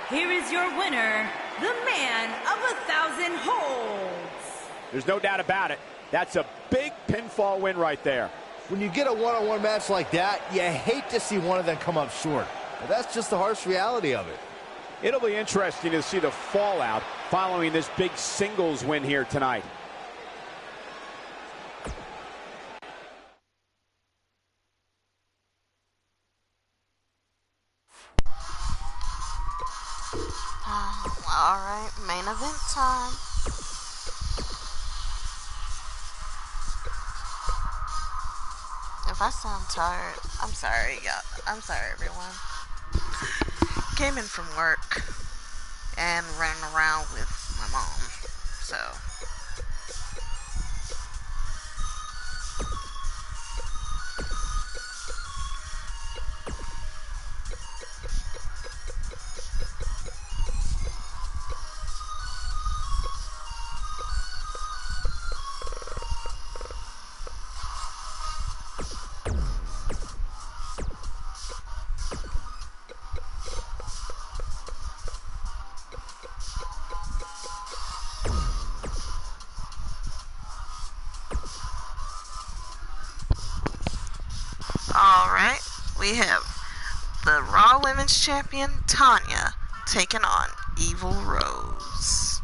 Here is your winner, the man of 1,000 holds. There's no doubt about it. That's a big pinfall win right there. When you get a one-on-one match like that, you hate to see one of them come up short. But that's just the harsh reality of it. It'll be interesting to see the fallout following this big singles win here tonight. All right, main event time. If I sound tired, I'm sorry, y'all. I'm sorry, everyone. Came in from work and running around with my mom, so. Alright, we have the Raw Women's Champion, Tanya, taking on Evil Rose.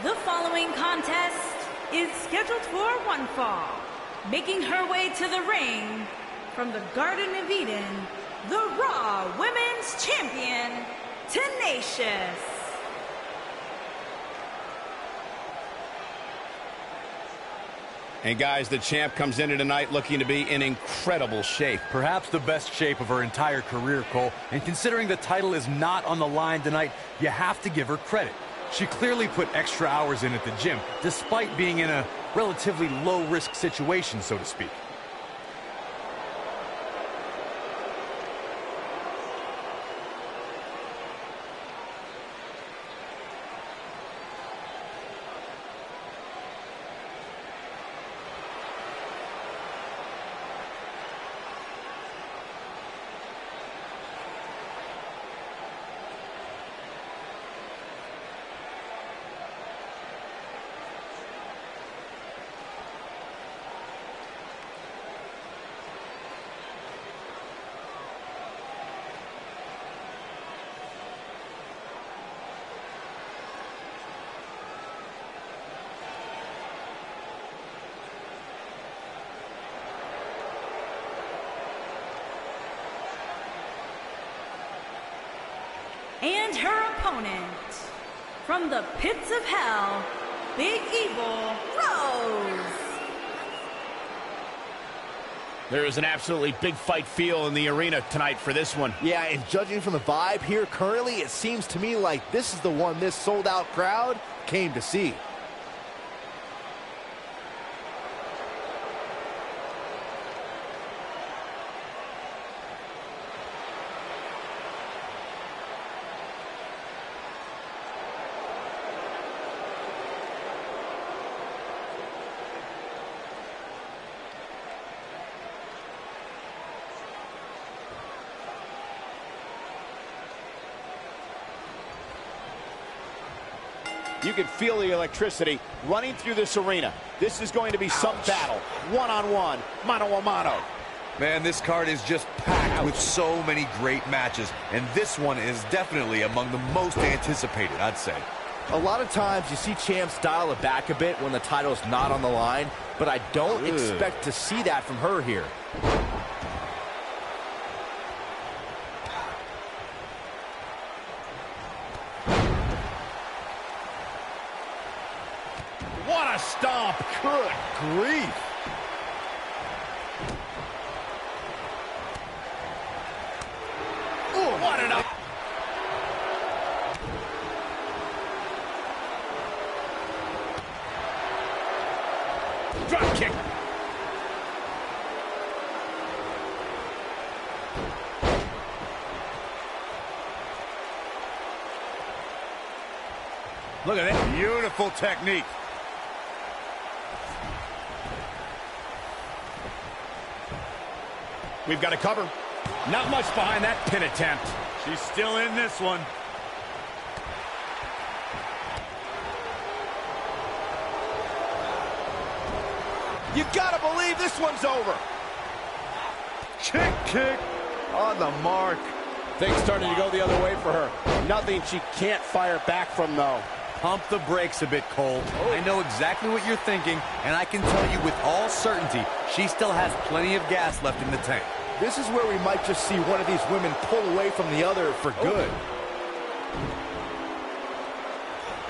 The following contest is scheduled for one fall. Making her way to the ring from the Garden of Eden, the Raw Women's Champion, Tenacious. And guys, the champ comes into tonight looking to be in incredible shape. Perhaps the best shape of her entire career, Cole. And considering the title is not on the line tonight, you have to give her credit. She clearly put extra hours in at the gym, despite being in a relatively low-risk situation, so to speak. her opponent, from the pits of hell, Big Evil Rose. There is an absolutely big fight feel in the arena tonight for this one. Yeah, and judging from the vibe here currently, it seems to me like this is the one this sold-out crowd came to see. You can feel the electricity running through this arena. This is going to be some battle. One-on-one, mano-a-mano. Man, this card is just packed with so many great matches, and this one is definitely among the most anticipated, I'd say. A lot of times you see champs dial it back a bit when the title's not on the line, but I don't expect to see that from her here. What a stomp! Good grief! Ooh, what an up! Drop kick! Look at that. Beautiful technique. We've got a cover. Not much behind that pin attempt. She's still in this one. You gotta believe this one's over. Kick on the mark. Things starting to go the other way for her. Nothing she can't fire back from, though. Pump the brakes a bit, Cole. I know exactly what you're thinking, and I can tell you with all certainty, she still has plenty of gas left in the tank. This is where we might just see one of these women pull away from the other for good.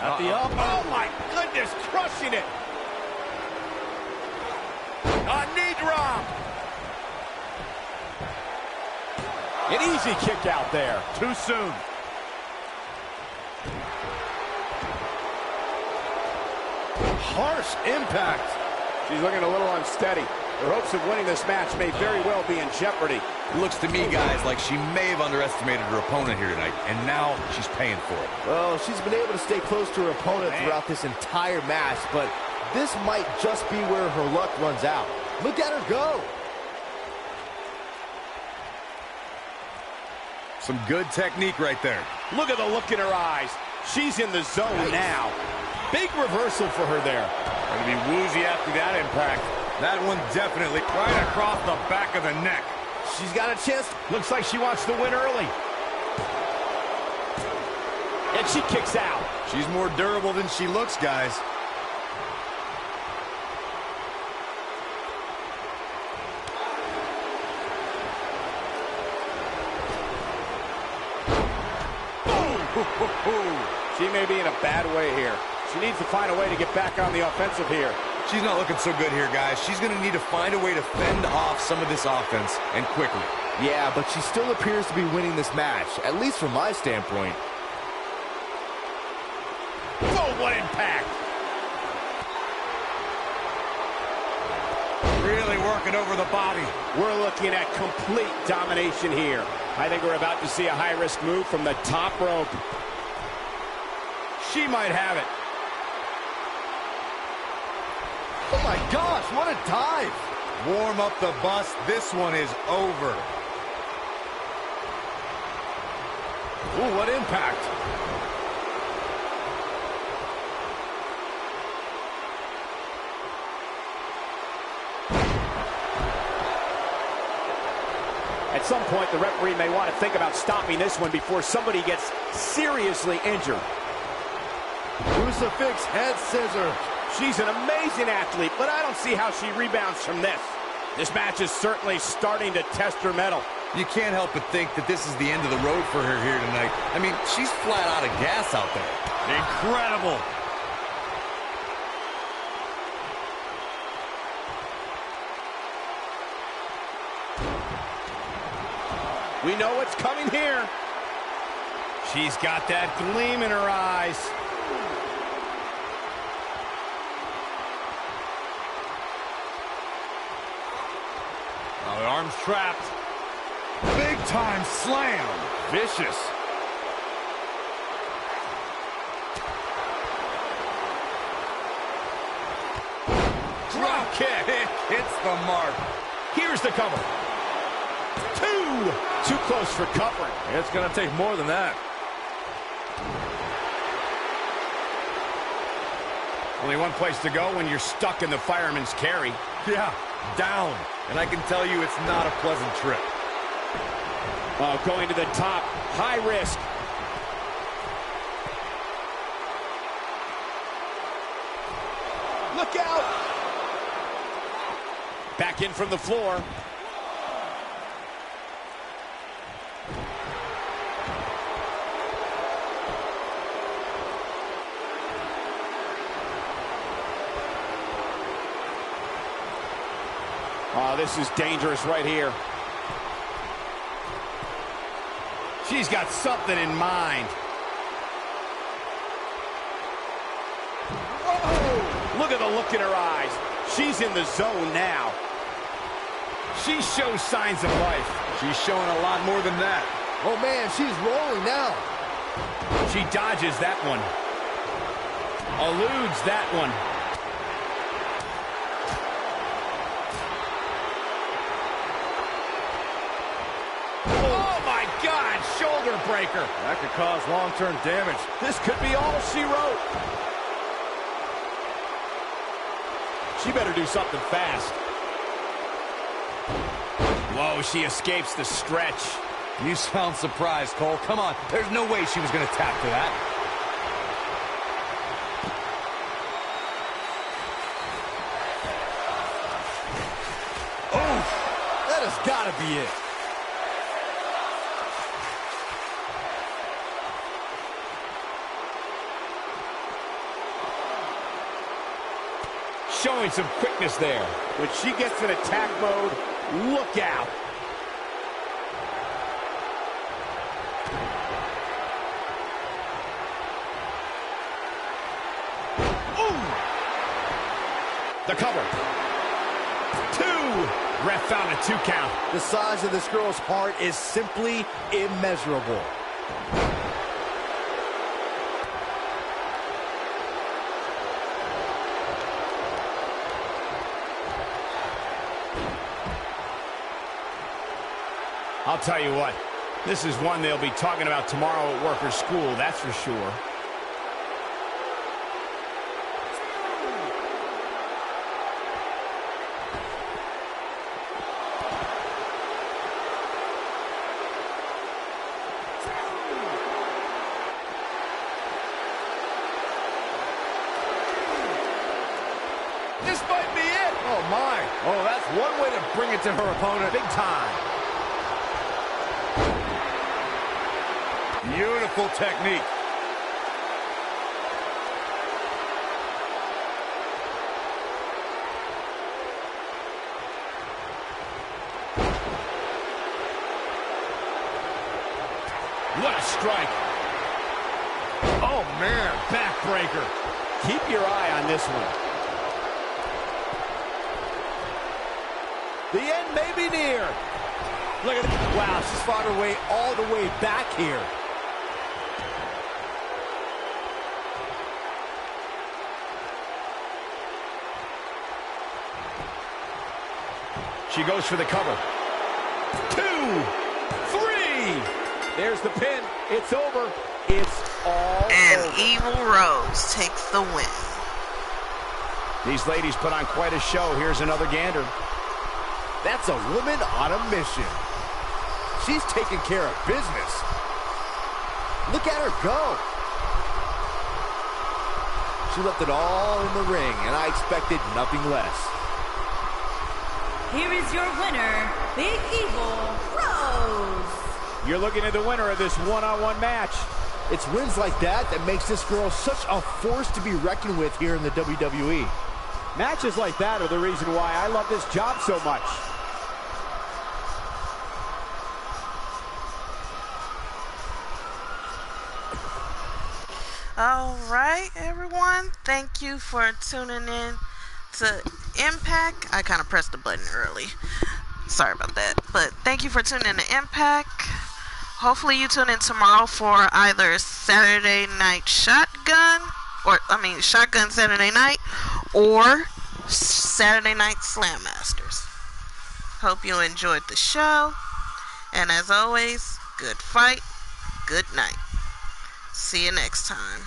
At the up. Oh, my goodness, crushing it. A knee drop. An easy kick out there. Too soon. Harsh impact. She's looking a little unsteady. Her hopes of winning this match may very well be in jeopardy. It looks to me, guys, like she may have underestimated her opponent here tonight, and now she's paying for it. Well, she's been able to stay close to her opponent throughout this entire match, but this might just be where her luck runs out. Look at her go. Some good technique right there. Look at the look in her eyes. She's in the zone now. Big reversal for her there. Gonna be woozy after that impact. That one definitely Right across the back of the neck. She's got a chance. Looks like she wants to win early. And she kicks out. She's more durable than she looks, guys. She may be in a bad way here. She needs to find a way to get back on the offensive here. She's not looking so good here, guys. She's going to need to find a way to fend off some of this offense, and quickly. Yeah, but she still appears to be winning this match, at least from my standpoint. Oh, what impact! Really working over the body. We're looking at complete domination here. I think we're about to see a high-risk move from the top rope. She might have it. Oh my gosh, what a dive! Warm up the bus. This one is over. Ooh, what impact! At some point, the referee may want to think about stopping this one before somebody gets seriously injured. Crucifix head scissor. She's an amazing athlete, but I don't see how she rebounds from this. This match is certainly starting to test her mettle. You can't help but think that this is the end of the road for her here tonight. I mean, she's flat out of gas out there. Incredible. We know what's coming here. She's got that gleam in her eyes. Oh, the arm's trapped. Big time slam. Vicious. Drop kick. Hits the mark. Here's the cover. Too close for covering. It's going to take more than that. Only one place to go when you're stuck in the fireman's carry. Yeah, down. And I can tell you it's not a pleasant trip. Oh, going to the top. High risk. Look out. Back in from the floor. Oh, this is dangerous right here. She's got something in mind. Whoa! Look at the look in her eyes. She's in the zone now. She shows signs of life. She's showing a lot more than that. Oh, man, she's rolling now. She dodges that one. Eludes that one. God, shoulder breaker. That could cause long-term damage. This could be all she wrote. She better do something fast. Whoa, she escapes the stretch. You sound surprised, Cole. Come on. There's no way she was going to tap to that. Oh, that has got to be it. Showing some quickness there. When she gets in attack mode, look out. Ooh! The cover. 2. Ref found a 2 count. The size of this girl's heart is simply immeasurable. I'll tell you what, this is one they'll be talking about tomorrow at work or school, that's for sure. This might be it. Oh, my. Oh, that's one way to bring it to her opponent. Big time. Beautiful technique. What a strike. Oh, man. Backbreaker. Keep your eye on this one. The end may be near. Look at that. Wow, she's fought her way all the way back here. She goes for the cover. 2, 3. There's the pin. It's over. It's all And over. Evil Rose takes the win. These ladies put on quite a show. Here's another gander. That's a woman on a mission. She's taking care of business. Look at her go. She left it all in the ring, and I expected nothing less. Here is your winner, Big Evil Rose. Gallows. You're looking at the winner of this one-on-one match. It's wins like that that makes this girl such a force to be reckoned with here in the WWE. Matches like that are the reason why I love this job so much. All right, everyone. Thank you for tuning in to Impact. I kind of pressed the button early. Sorry about that. But thank you for tuning in to Impact. Hopefully you tune in tomorrow for either Saturday Night Shotgun, Shotgun Saturday Night, or Saturday Night Slam Masters. Hope you enjoyed the show. And as always, good fight, good night. See you next time.